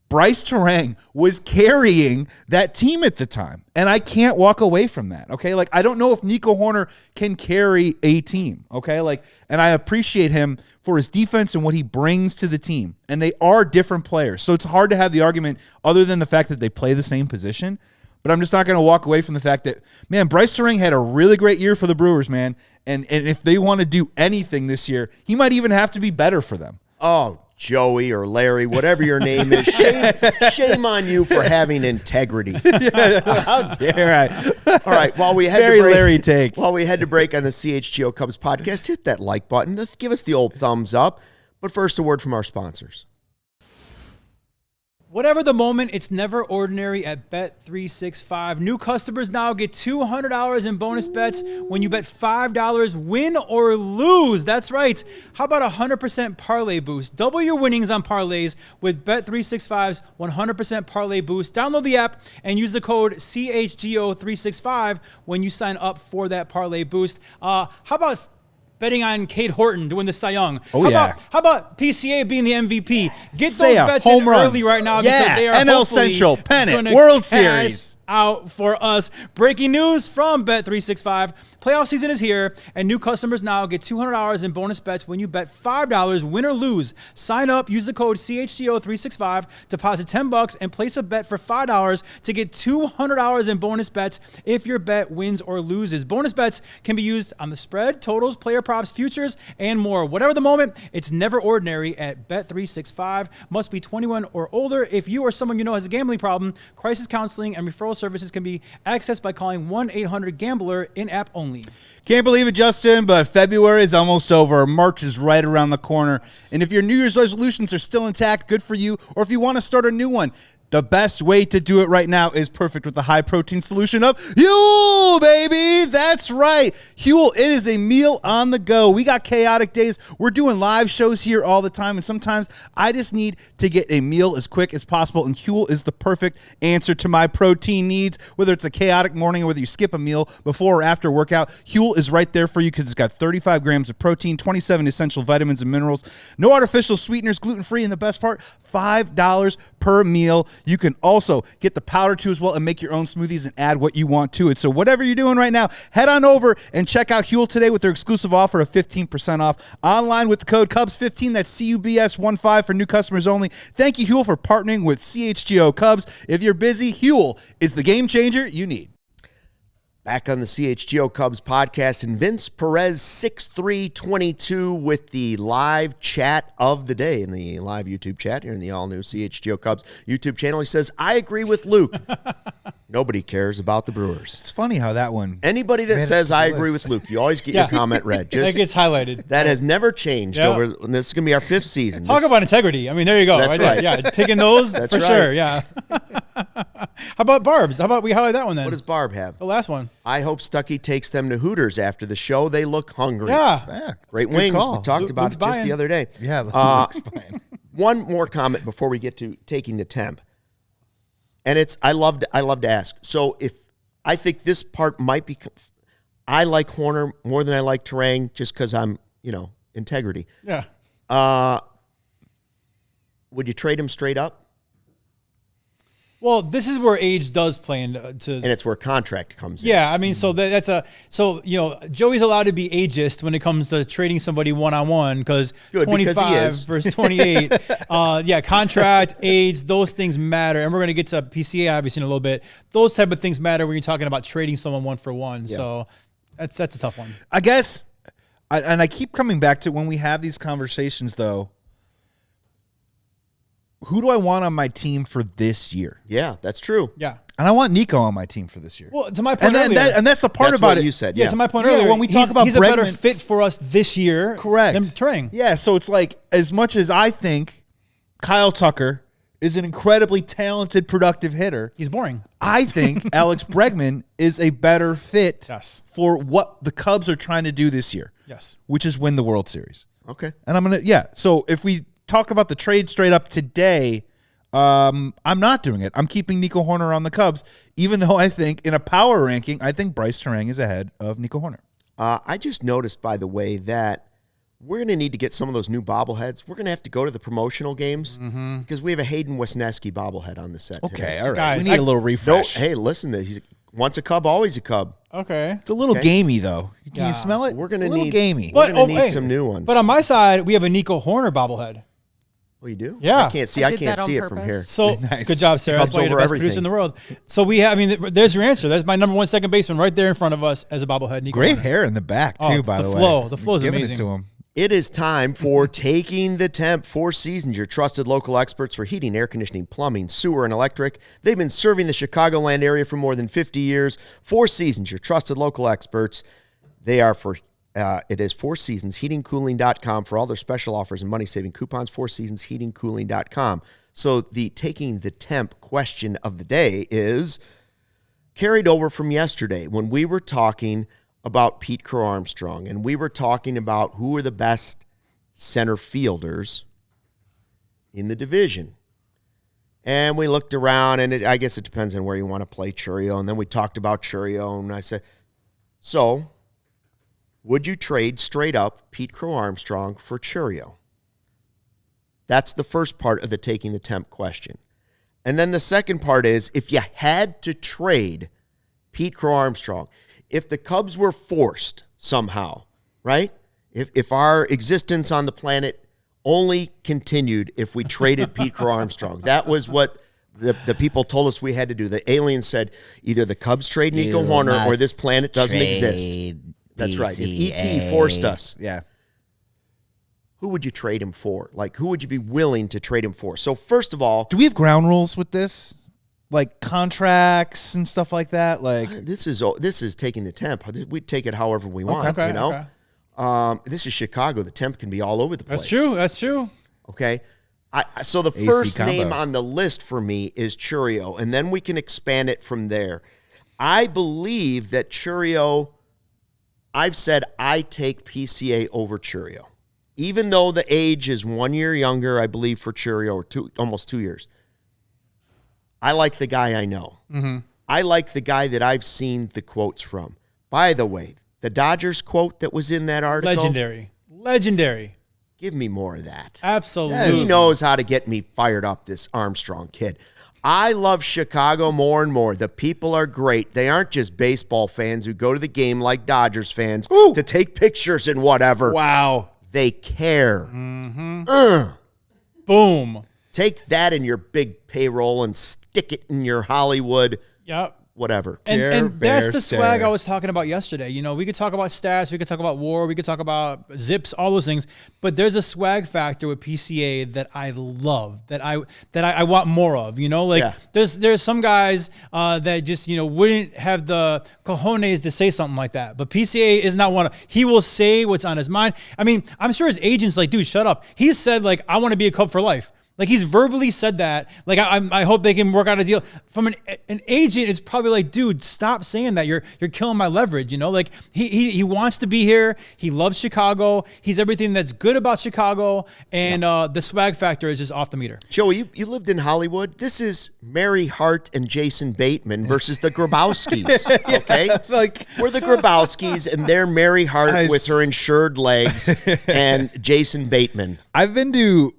Brice Turang was carrying that team at the time, and I can't walk away from that, okay? I don't know if Nico Hoerner can carry a team, okay? And I appreciate him for his defense and what he brings to the team, and they are different players, so it's hard to have the argument other than the fact that they play the same position, but I'm just not going to walk away from the fact that, man, Brice Turang had a really great year for the Brewers, man, and if they want to do anything this year, he might even have to be better for them. Oh, Joey or Larry, whatever your name is, shame on you for having integrity. How dare I? All right, while we head to break on the CHGO Cubs podcast, hit that like button. Give us the old thumbs up. But first, a word from our sponsors. Whatever the moment, it's never ordinary at Bet365. New customers now get $200 in bonus bets when you bet $5, win or lose. That's right. How about a 100% parlay boost? Double your winnings on parlays with Bet365's 100% parlay boost. Download the app and use the code CHGO365 when you sign up for that parlay boost. How about betting on Kate Horton to win the Cy Young? How about PCA being the MVP? Get those bets in early right now because they are NL Central, pennant, World Series out for us. Breaking news from Bet365. Playoff season is here, and new customers now get $200 in bonus bets when you bet $5, win or lose. Sign up, use the code CHGO365, deposit $10, and place a bet for $5 to get $200 in bonus bets if your bet wins or loses. Bonus bets can be used on the spread, totals, player props, futures, and more. Whatever the moment, it's never ordinary at Bet365. Must be 21 or older. If you or someone you know has a gambling problem, crisis counseling and referral services can be accessed by calling 1-800-GAMBLER in-app only. Can't believe it, Justin, but February is almost over. March is right around the corner. And if your New Year's resolutions are still intact, good for you. Or if you want to start a new one, the best way to do it right now is perfect with the high-protein solution of Huel, baby. That's right. Huel, it is a meal on the go. We got chaotic days. We're doing live shows here all the time, and sometimes I just need to get a meal as quick as possible, and Huel is the perfect answer to my protein needs. Whether it's a chaotic morning or whether you skip a meal before or after workout, Huel is right there for you because it's got 35 grams of protein, 27 essential vitamins and minerals, no artificial sweeteners, gluten-free, and the best part, $5 per meal. You can also get the powder too as well and make your own smoothies and add what you want to it. So whatever you're doing right now, head on over and check out Huel today with their exclusive offer of 15% off. Online with the code Cubs15, that's CUBS15 for new customers only. Thank you, Huel, for partnering with CHGO Cubs. If you're busy, Huel is the game changer you need. Back on the CHGO Cubs podcast, and Vince Perez 6322 with the live chat of the day in the live YouTube chat here in the all-new CHGO Cubs YouTube channel. He says, I agree with Luke. Nobody cares about the Brewers. It's funny how that one... Anybody that says, I agree with Luke, you always get your comment read. That gets highlighted. That has never changed. Over. This is going to be our 5th season. Talk about integrity. I mean, there you go. That's right. Yeah, picking those That's for right. sure. Yeah. How about Barb's? How about we highlight that one then? What does Barb have? The last one. I hope Stuckey takes them to Hooters after the show. They look hungry. Yeah. Great wings. We talked about it just the other day. Yeah. Luke's buying. One more comment before we get to taking the temp. And it's I love to ask. So if I think this part might be, I like Hoerner more than I like Turang just because I'm, integrity. Yeah. Would you trade him straight up? Well, this is where age does play into. And it's where contract comes in. Yeah, I mean, so Joey's allowed to be ageist when it comes to trading somebody one-on-one because 25 versus 28. Contract, age, those things matter. And we're going to get to PCA obviously in a little bit. Those type of things matter when you're talking about trading someone 1-for-1. Yeah. So that's a tough one. I guess, and I keep coming back to when we have these conversations, though, who do I want on my team for this year? Yeah, that's true. Yeah. And I want Nico on my team for this year. Well, to my point earlier. That's the part about it. You said, to my point earlier. When we talk about he's a better fit for us this year than Turang. Yeah, so it's like, as much as I think Kyle Tucker is an incredibly talented, productive hitter. He's boring. I think Alex Bregman is a better fit for what the Cubs are trying to do this year. Yes. Which is win the World Series. Okay. And so if we talk about the trade straight up today, I'm not doing it. I'm keeping Nico Hoerner on the Cubs, even though I think in a power ranking, I think Brice Turang is ahead of Nico Hoerner. I just noticed, by the way, that we're going to need to get some of those new bobbleheads. We're going to have to go to the promotional games because we have a Hayden Wesneski bobblehead on the set today. Okay, all right. Guys, we need a little refresh. Hey, listen, he's once a Cub, always a Cub. Okay. It's a little gamey, though. Can you smell it? We're going to need gamey. We're going to need some new ones. But on my side, we have a Nico Hoerner bobblehead. Oh, you do? Yeah. I can't see it from here. So Nice. Good job, Sarah. That's why you're the best producer in the world. So there's your answer. There's my number one second baseman right there in front of us as a bobblehead. Nico Great Hoerner. hair in the back, too, by the way. The flow is amazing. It to him. It is time for Taking the Temp. 4 Seasons, your trusted local experts for heating, air conditioning, plumbing, sewer, and electric. They've been serving the Chicagoland area for more than 50 years. 4 Seasons, your trusted local experts. They are it is 4 Seasons, heatingcooling.com for all their special offers and money-saving coupons. 4 Seasons, heatingcooling.com. So the Taking the Temp question of the day is carried over from yesterday when we were talking about Pete Crow Armstrong, and we were talking about who are the best center fielders in the division. And we looked around, and I guess it depends on where you want to play Chourio, and then we talked about Chourio, and I said, so would you trade straight up Pete Crow Armstrong for Chourio? That's the first part of the Taking the Temp question. And then the second part is, if you had to trade Pete Crow Armstrong, if the Cubs were forced somehow, right? If our existence on the planet only continued if we traded Pete Crow Armstrong. That was what the people told us we had to do. The aliens said either the Cubs trade Nico Hoerner or this planet doesn't exist. That's right. If E.T. forced us. Yeah. Who would you trade him for? Like, who would you be willing to trade him for? So first of all, do we have ground rules with this? Like contracts and stuff like that. Like this is taking the temp. We take it however we want. Okay, you know. Okay. This is Chicago. The temp can be all over the place. That's true. Okay. So the first name on the list for me is Chourio, and then we can expand it from there. I believe that Chourio. I've said I take PCA over Chourio, even though the age is 1 year younger. I believe for Chourio, or almost 2 years. I like the guy I know. Mm-hmm. I like the guy that I've seen the quotes from. By the way, the Dodgers quote that was in that article. Legendary. Give me more of that. Absolutely. He knows how to get me fired up, this Armstrong kid. I love Chicago more and more. The people are great. They aren't just baseball fans who go to the game like Dodgers fans to take pictures and whatever. Wow. They care. Mm-hmm. Boom. Take that in your big payroll and stick it in your Hollywood. Yep. Whatever. And that's the swag I was talking about yesterday. You know, we could talk about stats, we could talk about WAR, we could talk about zips, all those things. But there's a swag factor with PCA that I love, that I want more of. You know, like there's some guys that just, you know, wouldn't have the cojones to say something like that. But PCA is not one of. He will say what's on his mind. I mean, I'm sure his agent's like, dude, shut up. He said, like, I want to be a Cub for life. Like, he's verbally said that. Like, I hope they can work out a deal. From an agent, it's probably like, dude, stop saying that. You're killing my leverage, you know? Like, he wants to be here. He loves Chicago. He's everything that's good about Chicago. And the swag factor is just off the meter. Joey, you lived in Hollywood. This is Mary Hart and Jason Bateman versus the Grabowskis, okay? Like, we're the Grabowskis, and they're Mary Hart with her insured legs and Jason Bateman. I've been to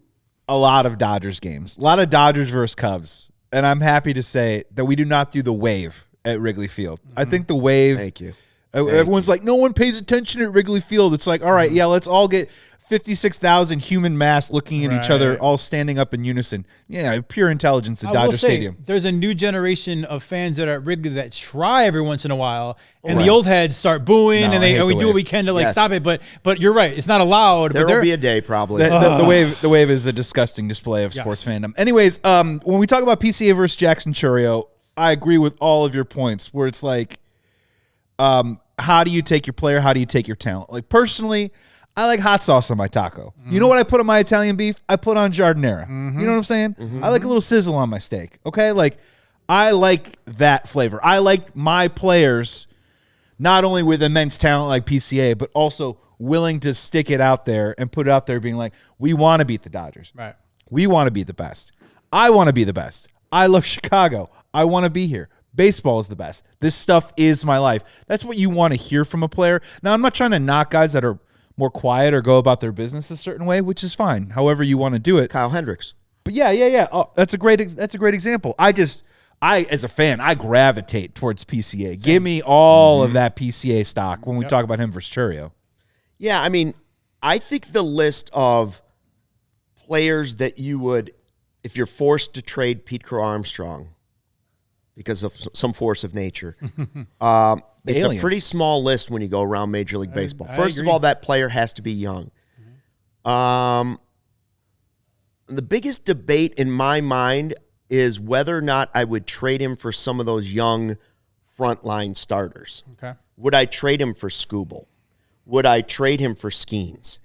a lot of Dodgers games, a lot of Dodgers versus Cubs. and I'm happy to say that we do not do the wave at Wrigley Field. I think the wave. Thank you. Everyone's like, no one pays attention at Wrigley Field. It's like, all right, yeah, let's all get 56,000 human mass looking at each other, all standing up in unison. Yeah, pure intelligence at Dodger Stadium. There's a new generation of fans that are at Wrigley that try every once in a while, and the old heads start booing, and we do what we can to stop it. But you're right, it's not allowed. There will be a day probably. The wave is a disgusting display of sports fandom. Anyways, when we talk about PCA versus Jackson Chourio, I agree with all of your points. Where it's like, how do you take your player? How do you take your talent? Like personally, I like hot sauce on my taco. You know what I put on my Italian beef? I put on giardiniera. You know what I'm saying? I like a little sizzle on my steak. Okay, like I like that flavor. I like my players not only with immense talent like PCA, but also willing to stick it out there and put it out there, being like, we want to beat the Dodgers. Right. We want to be the best. I want to be the best. I love Chicago. I want to be here. Baseball is the best. This stuff is my life. That's what you want to hear from a player. Now, I'm not trying to knock guys that are more quiet or go about their business a certain way, which is fine. However you want to do it. Kyle Hendricks. But yeah. Oh, that's a great example. I as a fan, I gravitate towards PCA. Same. Give me all of that PCA stock when we talk about him versus Chourio. Yeah, I mean, I think the list of players that you would, if you're forced to trade Pete Crow Armstrong because of some force of nature, it's a pretty small list when you go around Major League Baseball. First of all, that player has to be young. The biggest debate in my mind is whether or not I would trade him for some of those young frontline starters. Okay. Would I trade him for Skubal? Would I trade him for Skeens?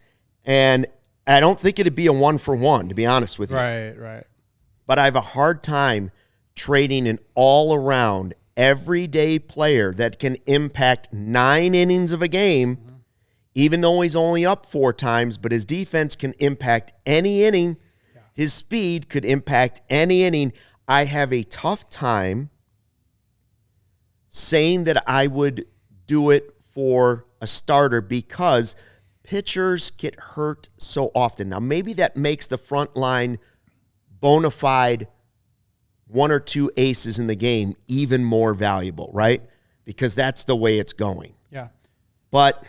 And I don't think it'd be a 1-for-1, to be honest with you. Right. But I have a hard time trading an all-around, everyday player that can impact 9 innings of a game, even though he's only up 4 times, but his defense can impact any inning. His speed could impact any inning. I have a tough time saying that I would do it for a starter because pitchers get hurt so often. Now, maybe that makes the front line bona fide 1 or 2 aces in the game even more valuable, right? Because that's the way it's going. Yeah. But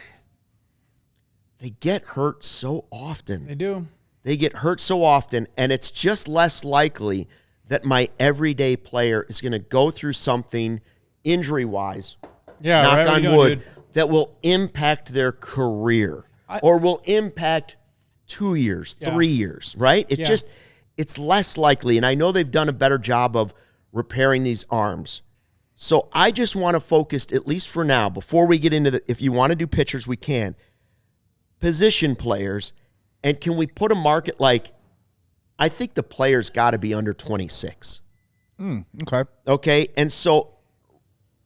they get hurt so often. They do. They get hurt so often, and it's just less likely that my everyday player is going to go through something injury-wise, knock on wood, that will impact their career or will impact 2 years, 3 years, right? It's less likely, and I know they've done a better job of repairing these arms. So I just want to focus, at least for now, before we get into if you want to do pitchers, we can, position players. And can we put a market like, I think the player's got to be under 26. Okay. Okay, and so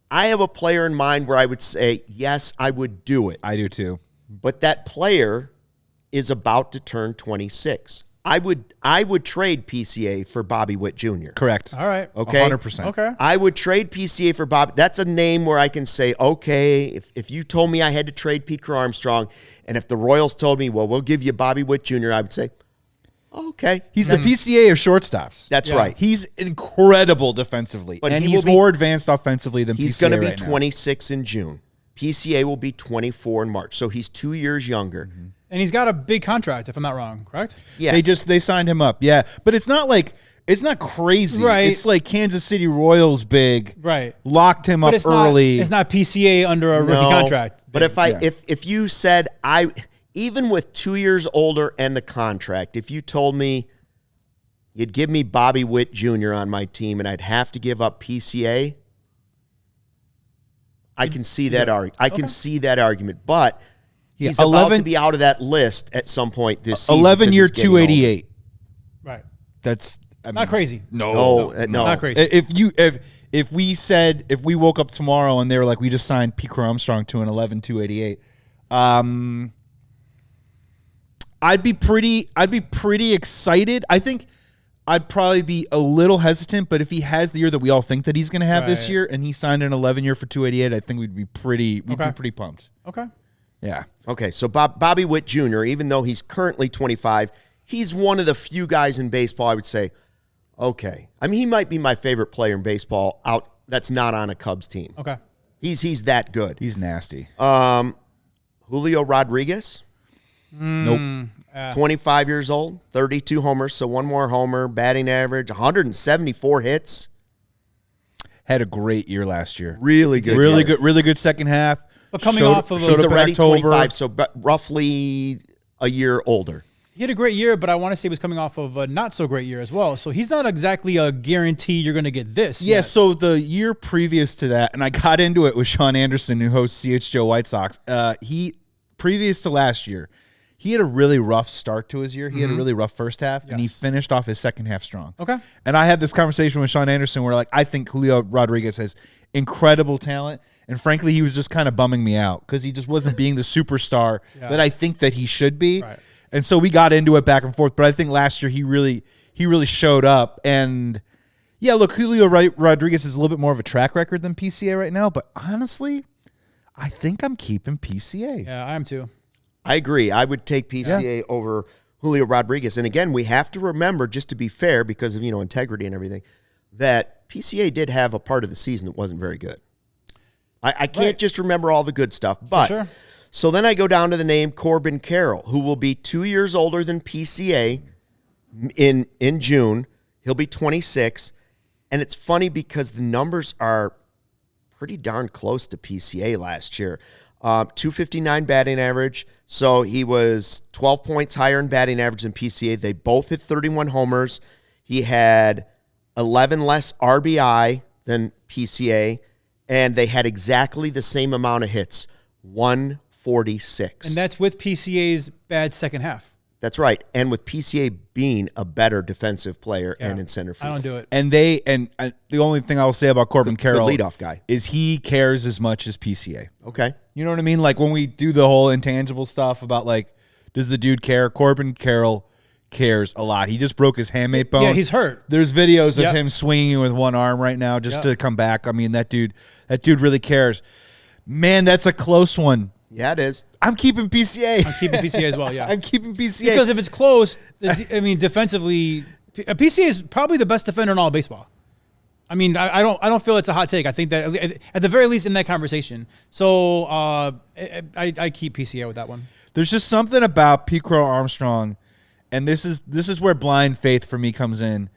I have a player in mind where I would say, yes, I would do it. I do too. But that player is about to turn 26. I would trade PCA for Bobby Witt Jr. Correct. All right. Okay. 100%. Okay. I would trade PCA for Bobby. That's a name where I can say, okay, if you told me I had to trade Pete Crow Armstrong, and if the Royals told me, well, we'll give you Bobby Witt Jr., I would say, okay. He's the PCA of shortstops. That's right. He's incredible defensively, and he's more advanced offensively than PCA. He's going to be right 26 in June. PCA will be 24 in March, so he's 2 years younger. And he's got a big contract, if I'm not wrong, correct? Yeah. They signed him up. Yeah. But it's not crazy. Right. It's like Kansas City Royals big. Right. Locked him up early. It's not PCA under a rookie contract. But if you said even with 2 years older and the contract, if you told me you'd give me Bobby Witt Jr. on my team and I'd have to give up PCA, I can see that see that argument. But he's about to be out of that list at some point this season. 11-year, 288. Right. That's not crazy. No, not crazy. If we woke up tomorrow and they were like, we just signed Pete Crow Armstrong to an 11-288, I'd be pretty excited. I think I'd probably be a little hesitant, but if he has the year that we all think that he's going to have this year, and he signed an 11-year for 288, I think we'd be pretty pumped. Okay. Yeah. Okay, so Bobby Witt Jr., even though he's currently 25, he's one of the few guys in baseball I would say, Okay. I mean, he might be my favorite player in baseball out that's not on a Cubs team. Okay. He's that good. He's nasty. Julio Rodriguez. Nope. 25 years old, 32 homers, so one more homer, batting average, 174 hits. Had a great year last year. Really good. Really good second half. But coming off of he's a already 25, so roughly a year older. He had a great year, but I want to say he was coming off of a not so great year as well. So he's not exactly a guarantee you're going to get this. Yeah, yet. so the year previous to that, and I got into it with Sean Anderson, who hosts CHGO White Sox. Previous to last year, he had a really rough start to his year. He had a really rough first half, and he finished off his second half strong. Okay. And I had this conversation with Sean Anderson where, like, I think Julio Rodriguez has incredible talent, and frankly, he was just kind of bumming me out because he just wasn't being the superstar that I think that he should be. Right. And so we got into it back and forth, but I think last year he really showed up. And yeah, look, Julio Rodriguez is a little bit more of a track record than PCA right now, but honestly, I think I'm keeping PCA. Yeah, I am too. I agree. I would take PCA over Julio Rodriguez. And again, we have to remember, just to be fair, because of integrity and everything, that PCA did have a part of the season that wasn't very good. I can't just remember all the good stuff, but sure. So then I go down to the name Corbin Carroll, who will be 2 years older than PCA in June. He'll be 26. And it's funny because the numbers are pretty darn close to PCA last year. 259 batting average. So he was 12 points higher in batting average than PCA. They both hit 31 homers. He had 11 less RBI than PCA. And they had exactly the same amount of hits, 146. And that's with PCA's bad second half. That's right. And with PCA being a better defensive player and in center field. I don't do it. And the only thing I'll say about Corbin Carroll leadoff guy is he cares as much as PCA. Okay. You know what I mean? Like when we do the whole intangible stuff about like, does the dude care? Corbin Carroll cares a lot. He just broke his hamate bone. Yeah, he's hurt. There's videos of him swinging with one arm right now just to come back. I mean, that dude really cares. Man, that's a close one. Yeah, it is. I'm keeping PCA. I'm keeping PCA as well, yeah. I'm keeping PCA. Because if it's close, I mean, defensively, PCA is probably the best defender in all of baseball. I mean, I don't feel it's a hot take. I think that at the very least in that conversation. So I keep PCA with that one. There's just something about Pete Crow Armstrong, and this is where blind faith for me comes in.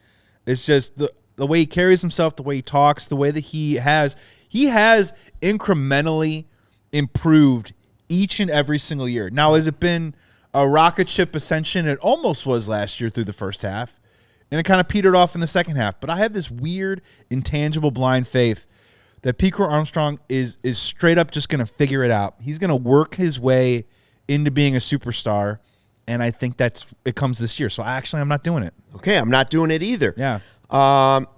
It's just the way he carries himself, the way he talks, the way that he has incrementally improved each and every single year. Now, has it been a rocket ship ascension? It almost was last year through the first half, and it kind of petered off in the second half. But I have this weird, intangible blind faith that Pete Crow Armstrong is straight up just going to figure it out. He's going to work his way into being a superstar, and I think it comes this year. So I'm not doing it. Okay, I'm not doing it either. Yeah.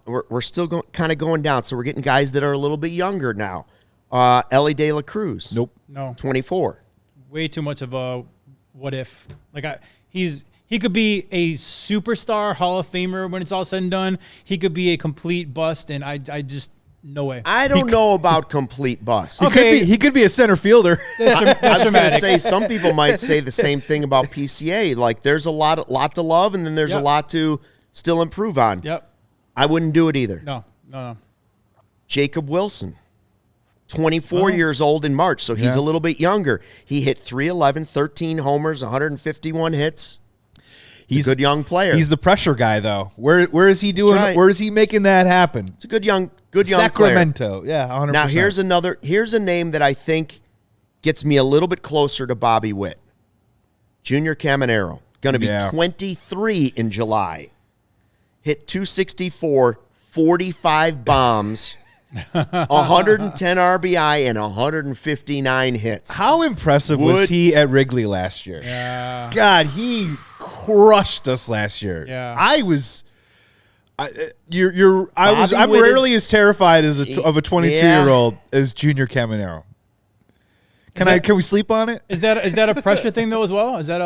We're still kind of going down, so we're getting guys that are a little bit younger now. Ellie De La Cruz. Nope. No. 24. Way too much of a what if. Like he could be a superstar Hall of Famer when it's all said and done. He could be a complete bust, and I just no way. I don't know about complete bust. He could be a center fielder. I was going to say some people might say the same thing about PCA. Like there's a lot to love, and then there's a lot to still improve on. Yep. I wouldn't do it either. No. Jacob Wilson. 24 years old in March, so he's a little bit younger. He hit 311, 13 homers, 151 hits. He's a good young player. He's the pressure guy, though. Where is he doing? Right. Where is he making that happen? It's a good young player. Sacramento, yeah, 100%. Now here's a name that I think gets me a little bit closer to Bobby Witt. Junior Caminero, going to be 23 in July. Hit 264, 45 bombs. 110 RBI and 159 hits. How impressive was he at Wrigley last year? Yeah. God, he crushed us last year. Yeah. I'm rarely as terrified of a 22-year-old as Junior Caminero. Can we sleep on it? Is that a pressure thing though as well? Is that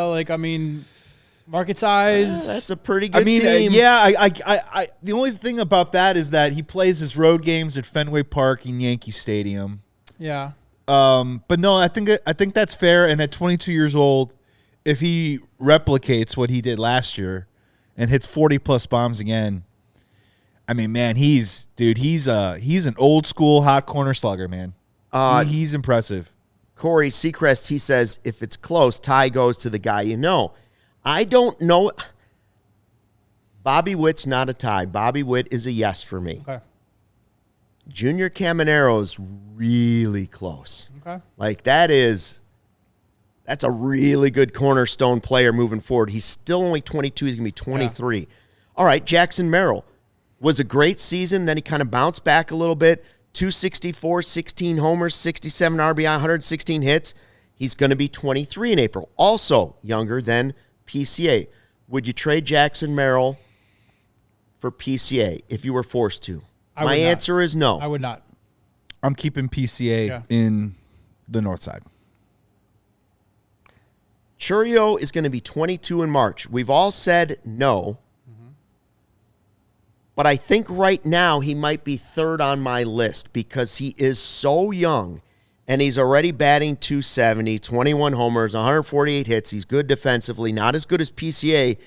market size? That's a pretty good team. I the only thing about that is that he plays his road games at Fenway Park and Yankee Stadium. Yeah. But no, I think that's fair. And at 22 years old, if he replicates what he did last year and hits 40 plus bombs again, I mean, man, he's an old school hot corner slugger, man. He's impressive. Corey Seacrest, he says, if it's close, tie goes to the guy you know. I don't know. Bobby Witt's not a tie. Bobby Witt is a yes for me. Okay. Junior Camanero's really close. Okay. Like, that's a really good cornerstone player moving forward. He's still only 22. He's going to be 23. Yeah. All right, Jackson Merrill was a great season. Then he kind of bounced back a little bit. 264, 16 homers, 67 RBI, 116 hits. He's going to be 23 in April. Also younger than PCA. Would you trade Jackson Merrill for PCA if you were forced to? My answer is no. I would not. I'm keeping PCA in the north side. Churio is going to be 22 in March. We've all said no. But I think right now he might be third on my list because he is so young and he's already batting 270, 21 homers, 148 hits. He's good defensively, not as good as PCA.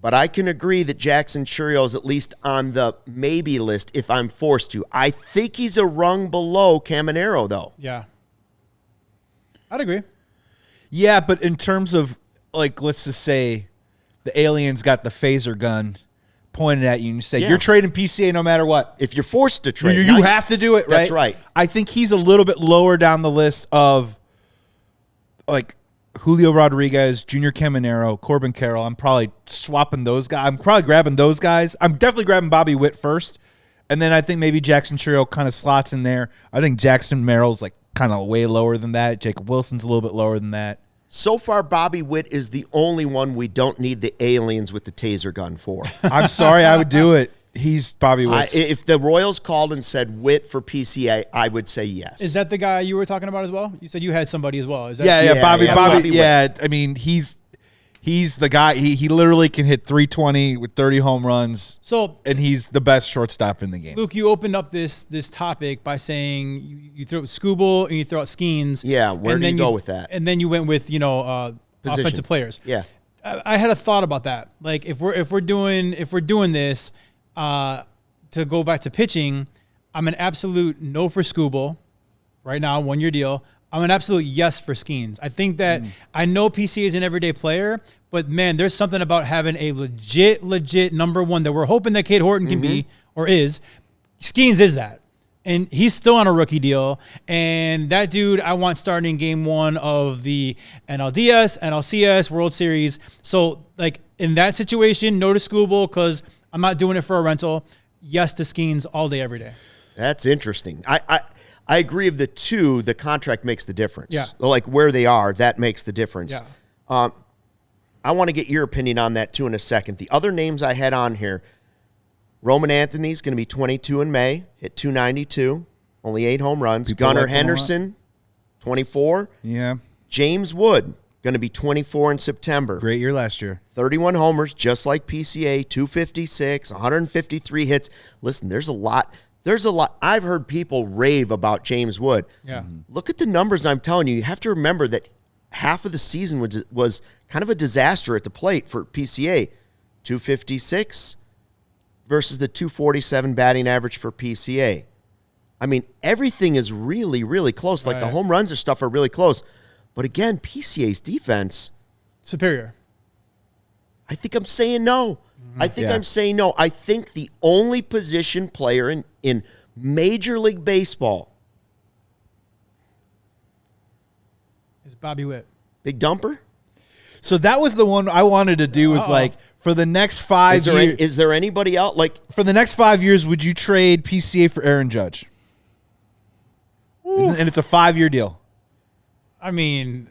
But I can agree that Jackson Churio is at least on the maybe list if I'm forced to. I think he's a rung below Caminero, though. Yeah. I'd agree. Yeah, but in terms of, like, let's just say the aliens got the phaser gun pointed at you and you say, you're trading PCA no matter what. If you're forced to trade. You have to do it, right? That's right. I think he's a little bit lower down the list of, like, Julio Rodriguez, Junior Caminero, Corbin Carroll. I'm probably swapping those guys. I'm probably grabbing those guys. I'm definitely grabbing Bobby Witt first. And then I think maybe Jackson Churio kind of slots in there. I think Jackson Merrill's, like, kind of way lower than that. Jacob Wilson's a little bit lower than that. So far, Bobby Witt is the only one we don't need the aliens with the taser gun for. I'm sorry, I would do it. He's Bobby Witt. If the Royals called and said Witt for PCA, I would say yes. Is that the guy you were talking about as well? You said you had somebody as well. Is that Bobby Witt. Yeah, I mean, he's the guy. He literally can hit 320 with 30 home runs. And he's the best shortstop in the game. Luke, you opened up this topic by saying you throw out Skubal and you throw out Skeens. Yeah, where do you go with that? And then you went with offensive players. Yeah, I had a thought about that. Like if we're doing this, to go back to pitching, I'm an absolute no for Skubal right now, 1-year deal. I'm an absolute yes for Skeens. I think that I know PC is an everyday player, but man, there's something about having a legit number one that we're hoping that Cade Horton can be or is. Skeens is that. And he's still on a rookie deal. And that dude, I want starting game one of the NLDS, NLCS, World Series. So, like, in that situation, no to Skubal because I'm not doing it for a rental. Yes to Skeens all day, every day. That's interesting. I agree of the two, the contract makes the difference. Yeah. Like where they are, that makes the difference. Yeah. I want to get your opinion on that too in a second. The other names I had on here, Roman Anthony's going to be 22 in May, hit 292, only 8 home runs. Gunnar Henderson, 24. Yeah. James Wood, going to be 24 in September. Great year last year. 31 homers, just like PCA, 256, 153 hits. Listen, there's a lot. I've heard people rave about James Wood. Yeah. Look at the numbers I'm telling you. You have to remember that half of the season was kind of a disaster at the plate for PCA. 256 versus the 247 batting average for PCA. I mean, everything is really, really close. Like the home runs and stuff are really close. But again, PCA's defense. Superior. I think I'm saying no. I'm saying no. I think the only position player in Major League Baseball is Bobby Witt. Big dumper? So that was the one I wanted to do was like for the next 5 years. Is there anybody else? Like for the next 5 years, would you trade PCA for Aaron Judge? And it's a 5-year deal. I mean,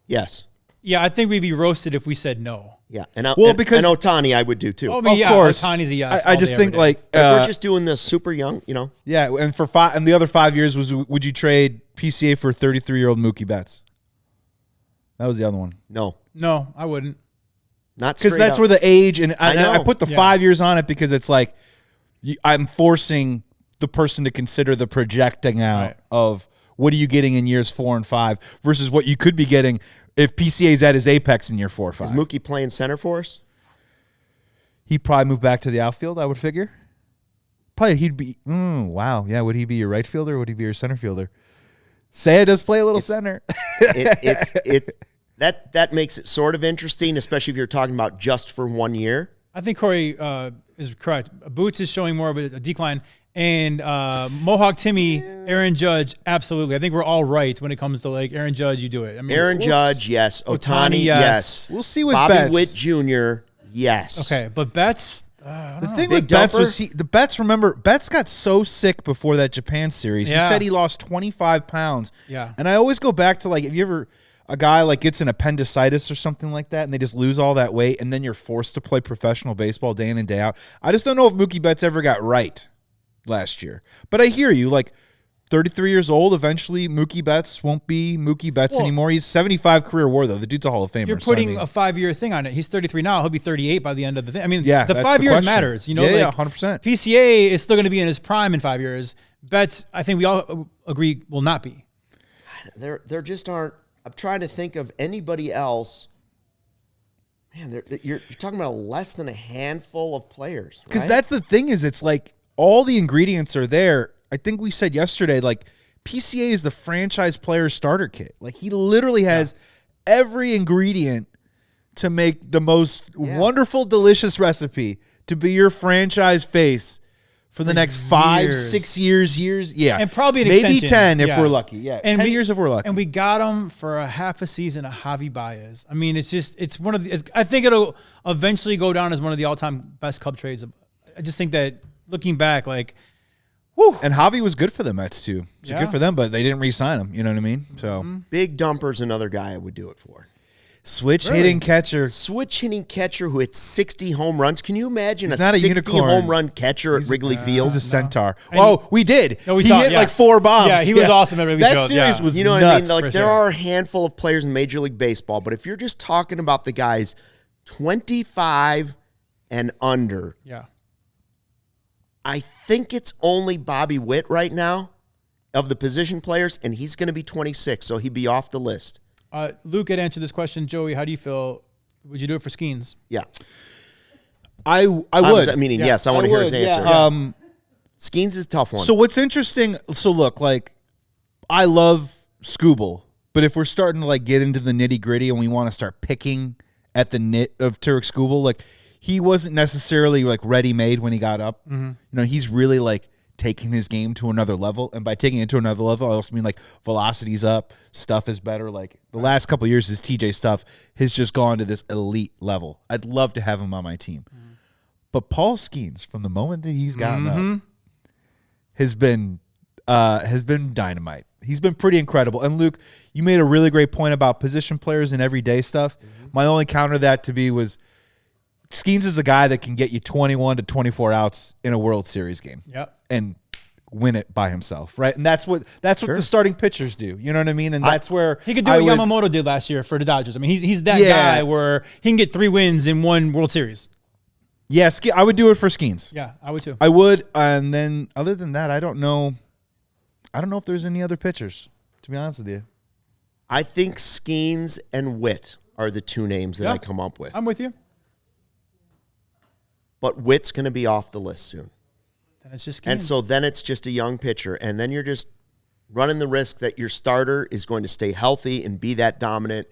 yes. Yeah, I think we'd be roasted if we said no. Yeah, because Ohtani I would do too. I mean, of course, Ohtani's a yes. I just think like if we're just doing this super young, you know. Yeah, and for the other 5 years would you trade PCA for 33-year-old Mookie Betts? That was the other one. No, I wouldn't. Not because that's where the age and I put the 5 years on it because it's like I'm forcing the person to consider the projecting out of what are you getting in years 4 and 5 versus what you could be getting if PCA's at his apex in year 4 or 5. Is Mookie playing center for us? He'd probably move back to the outfield, I would figure. Probably he'd be, wow. Yeah, would he be your right fielder or would he be your center fielder? Seiya does play a little center. That makes it sort of interesting, especially if you're talking about just for 1 year. I think Corey is correct. Boots is showing more of a decline. And Mohawk Timmy, Aaron Judge, absolutely. I think we're all right when it comes to like Aaron Judge, you do it. I mean, Aaron Judge, yes. Ohtani, yes. We'll see with Bobby Betts. Witt Jr., yes. Okay, but Betts... The thing with Betts was Betts got so sick before that Japan series. Yeah. He said he lost 25 pounds. Yeah. And I always go back to like, if you ever, a guy like gets an appendicitis or something like that and they just lose all that weight and then you're forced to play professional baseball day in and day out. I just don't know if Mookie Betts ever got right last year. But I hear you, like 33 years old, eventually Mookie Betts won't be Mookie Betts anymore. He's 75 career WAR, though. The dude's a Hall of Famer. You're putting a 5-year thing on it. He's 33 now. He'll be 38 by the end of the thing. I mean, yeah, the 5 years matters. You know, yeah, 100%. PCA is still going to be in his prime in 5 years. Betts, I think we all agree, will not be. There just aren't. I'm trying to think of anybody else. Man, you're talking about less than a handful of players. Because that's the thing is it's like all the ingredients are there. I think we said yesterday, like, PCA is the franchise player starter kit. Like, he literally has every ingredient to make the most wonderful, delicious recipe to be your franchise face for the next 5, 6 years. Yeah. And probably an maybe extension. 10 if we're lucky. Yeah. And 10 years if we're lucky. And we got him for a half a season of Javi Baez. I mean, it's one of the, I think it'll eventually go down as one of the all-time best Cub trades. I just think that looking back, like, whew. And Javi was good for the Mets, too. So good for them, but they didn't re-sign him. You know what I mean? So Big Dumper's another guy I would do it for. Switch hitting catcher who hits 60 home runs. Can you imagine He's a not a 60 unicorn. home run catcher at Wrigley Field? He's a centaur. And We did. No, we he saw it, hit like 4 bombs. Yeah, he was awesome at Wrigley that Field. series Yeah. was You know what nuts. I mean? Like, there sure. are a handful of players in Major League Baseball, but if you're just talking about the guys 25 and under, I think it's only Bobby Witt right now of the position players, and he's going to be 26, so he'd be off the list. Luke had answered this question. Joey, how do you feel? Would you do it for Skeens? Yeah. I would. Meaning, yes, I want to hear his answer. Yeah. Skeens is a tough one. So what's interesting, look, like, I love Scooble, but if we're starting to like get into the nitty gritty and we want to start picking at the nit of Turek Scooble, like, he wasn't necessarily like ready made when he got up. Mm-hmm. You know, he's really like taking his game to another level, and by taking it to another level, I also mean like velocity's up, stuff is better. Like the last couple of years, his TJ stuff has just gone to this elite level. I'd love to have him on my team, but Paul Skeens, from the moment that he's gotten up, has been dynamite. He's been pretty incredible. And Luke, you made a really great point about position players and everyday stuff. My only counter to that was Skeens is a guy that can get you 21 to 24 outs in a World Series game. Yep. And win it by himself, right? And that's what the starting pitchers do. You know what I mean? And that's where he could do what Yamamoto did last year for the Dodgers. I mean, he's that guy where he can get 3 wins in one World Series. Yeah, I would do it for Skeens. Yeah, I would too. I would, and then other than that, I don't know if there's any other pitchers, to be honest with you. I think Skeens and Witt are the 2 names that I come up with. I'm with you. But Witt's going to be off the list soon. Then it's just Skeens. And so then it's just a young pitcher, and then you're just running the risk that your starter is going to stay healthy and be that dominant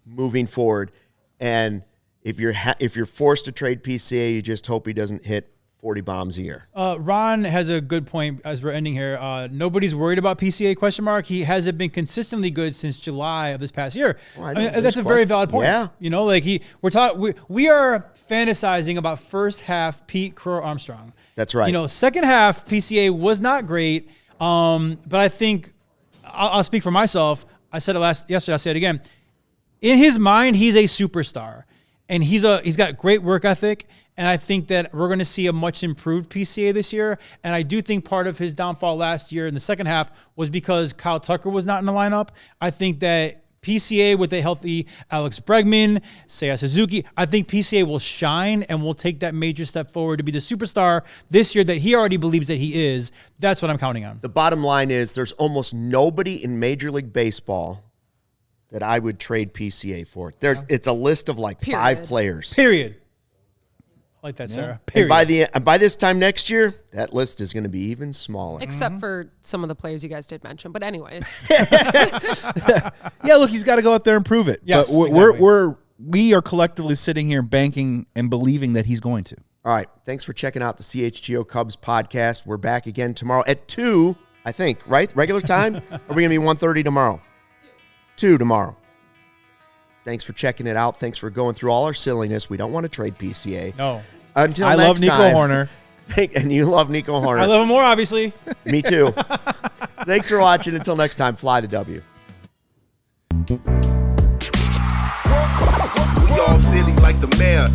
moving forward. And if you're forced to trade PCA, you just hope he doesn't hit 40 bombs a year. Ron has a good point as we're ending here. Nobody's worried about PCA ? He hasn't been consistently good since July of this past year. Well, that's a very valid point. Yeah. You know, like we are fantasizing about first half Pete Crow Armstrong. That's right. You know, second half PCA was not great. But I think I'll speak for myself. I said it yesterday. I'll say it again. In his mind, he's a superstar, and he's got great work ethic. And I think that we're going to see a much improved PCA this year. And I do think part of his downfall last year in the second half was because Kyle Tucker was not in the lineup. I think that PCA with a healthy Alex Bregman, Seiya Suzuki, I think PCA will shine and will take that major step forward to be the superstar this year that he already believes that he is. That's what I'm counting on. The bottom line is there's almost nobody in Major League Baseball that I would trade PCA for. It's a list of like 5 players. Period. Like that, Sarah. And by this time next year, that list is going to be even smaller. Except for some of the players you guys did mention. But anyways. Yeah, look, he's got to go out there and prove it. Yes, but we are collectively sitting here banking and believing that he's going to. All right. Thanks for checking out the CHGO Cubs podcast. We're back again tomorrow at 2, I think, right? Regular time? Or are we going to be 1:30 tomorrow? 2 tomorrow. Thanks for checking it out. Thanks for going through all our silliness. We don't want to trade PCA. No. Until I next love Nico Hoerner. And you love Nico Hoerner. I love him more, obviously. Me too. Thanks for watching. Until next time, fly the W. We all silly like the mayor.